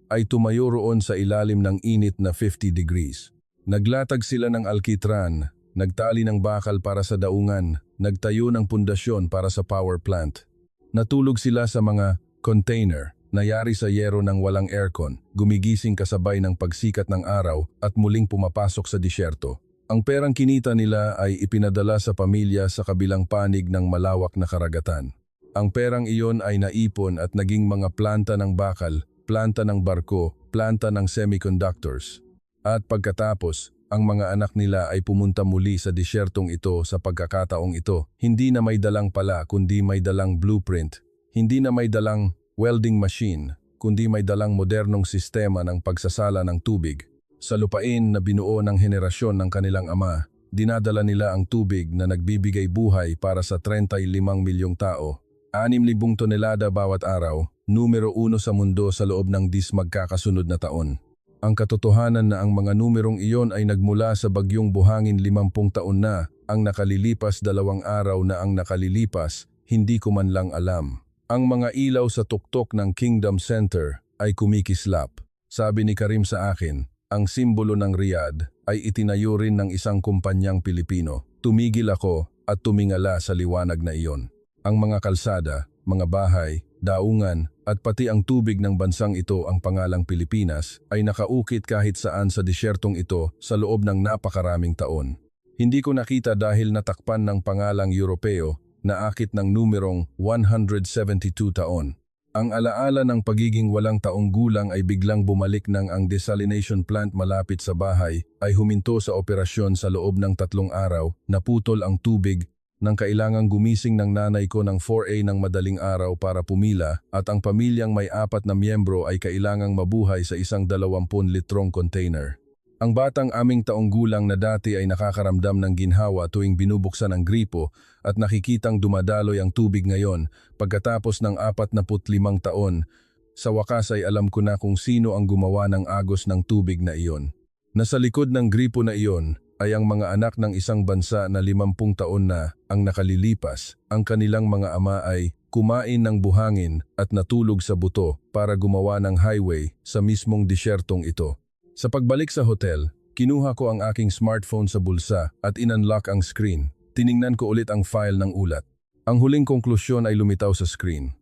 ay tumayo roon sa ilalim ng init na 50 degrees. Naglatag sila ng alkitran, nagtali ng bakal para sa daungan, nagtayo ng pundasyon para sa power plant. Natulog sila sa mga container, nayari sa yero ng walang aircon, gumigising kasabay ng pagsikat ng araw at muling pumapasok sa disyerto. Ang perang kinita nila ay ipinadala sa pamilya sa kabilang panig ng malawak na karagatan. Ang perang iyon ay naipon at naging mga planta ng bakal, planta ng barko, planta ng semiconductors. At pagkatapos, ang mga anak nila ay pumunta muli sa disyertong ito sa pagkakataong ito. Hindi na may dalang pala kundi may dalang blueprint. Hindi na may dalang welding machine, kundi may dalang modernong sistema ng pagsasala ng tubig. Sa lupain na binuo ng henerasyon ng kanilang ama, dinadala nila ang tubig na nagbibigay buhay para sa 35 milyong tao. 6,000 tonelada bawat araw, numero 1 sa mundo sa loob ng magkakasunod na taon. Ang katotohanan na ang mga numerong iyon ay nagmula sa bagyong buhangin 50 taon na, ang nakalilipas 2 araw na ang nakalilipas, hindi ko man lang alam. Ang mga ilaw sa tuktok ng Kingdom Center ay kumikislap. Sabi ni Karim sa akin, ang simbolo ng Riyadh ay itinayo rin ng isang kumpanyang Pilipino. Tumigil ako at tumingala sa liwanag na iyon. Ang mga kalsada, mga bahay, daungan at pati ang tubig ng bansang ito ang pangalang Pilipinas ay nakaukit kahit saan sa disyertong ito sa loob ng napakaraming taon. Hindi ko nakita dahil natakpan ng pangalang Europeo na akit ng numerong 172 taon. Ang alaala ng pagiging walang taong gulang ay biglang bumalik nang ang desalination plant malapit sa bahay ay huminto sa operasyon sa loob ng 3 araw, naputol ang tubig, nang kailangang gumising ng nanay ko ng 4 ng madaling araw para pumila at ang pamilyang may 4 na miyembro ay kailangang mabuhay sa isang 20 litrong container. Ang batang aming taong gulang na dati ay nakakaramdam ng ginhawa tuwing binubuksan ang gripo at nakikitang dumadaloy ang tubig ngayon pagkatapos ng 45 taon, sa wakas ay alam ko na kung sino ang gumawa ng agos ng tubig na iyon. Nasa likod ng gripo na iyon ay ang mga anak ng isang bansa na 50 taon na ang nakalilipas. Ang kanilang mga ama ay kumain ng buhangin at natulog sa buto para gumawa ng highway sa mismong disyertong ito. Sa pagbalik sa hotel, kinuha ko ang aking smartphone sa bulsa at in-unlock ang screen. Tiningnan ko ulit ang file ng ulat. Ang huling konklusyon ay lumitaw sa screen.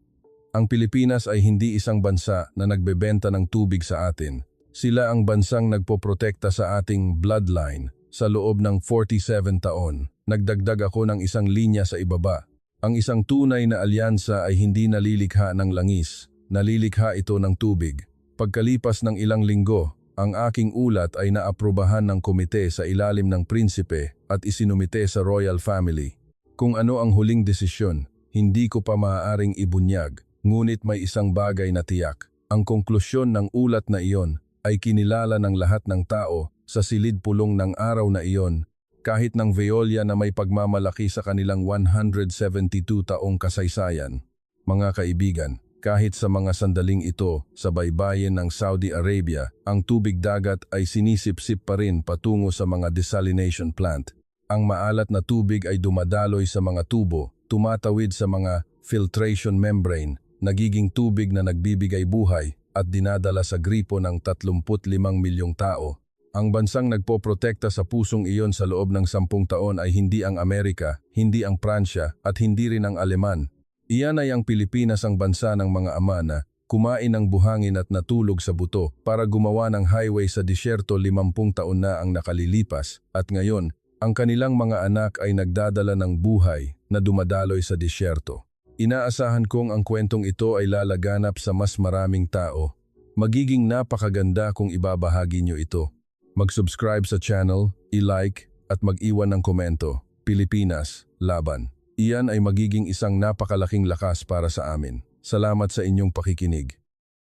Ang Pilipinas ay hindi isang bansa na nagbebenta ng tubig sa atin. Sila ang bansang nagpoprotekta sa ating bloodline. Sa loob ng 47 taon, nagdagdag ako ng isang linya sa ibaba. Ang isang tunay na alyansa ay hindi nalilikha ng langis, nalilikha ito ng tubig. Pagkalipas ng ilang linggo, ang aking ulat ay naaprubahan ng komite sa ilalim ng prinsipe at isinumite sa royal family. Kung ano ang huling desisyon, hindi ko pa maaaring ibunyag, ngunit may isang bagay na tiyak. Ang konklusyon ng ulat na iyon ay kinilala ng lahat ng tao sa silid pulong ng araw na iyon, kahit ng Veolia na may pagmamalaki sa kanilang 172 taong kasaysayan. Mga kaibigan, kahit sa mga sandaling ito sa baybayin ng Saudi Arabia, ang tubig dagat ay sinisipsip pa rin patungo sa mga desalination plant. Ang maalat na tubig ay dumadaloy sa mga tubo, tumatawid sa mga filtration membrane, nagiging tubig na nagbibigay buhay at dinadala sa gripo ng 35 milyong tao. Ang bansang nagpoprotekta sa pusong iyon sa loob ng 10 taon ay hindi ang Amerika, hindi ang Pransya at hindi rin ang Aleman. Iyan ay ang Pilipinas, ang bansa ng mga ama na kumain ng buhangin at natulog sa buto para gumawa ng highway sa disyerto 50 taon na ang nakalilipas at ngayon, ang kanilang mga anak ay nagdadala ng buhay na dumadaloy sa disyerto. Inaasahan kong ang kwentong ito ay lalaganap sa mas maraming tao. Magiging napakaganda kung ibabahagi nyo ito. Mag-subscribe sa channel, i-like at mag-iwan ng komento. Pilipinas, laban. Iyan ay magiging isang napakalaking lakas para sa amin. Salamat sa inyong pakikinig.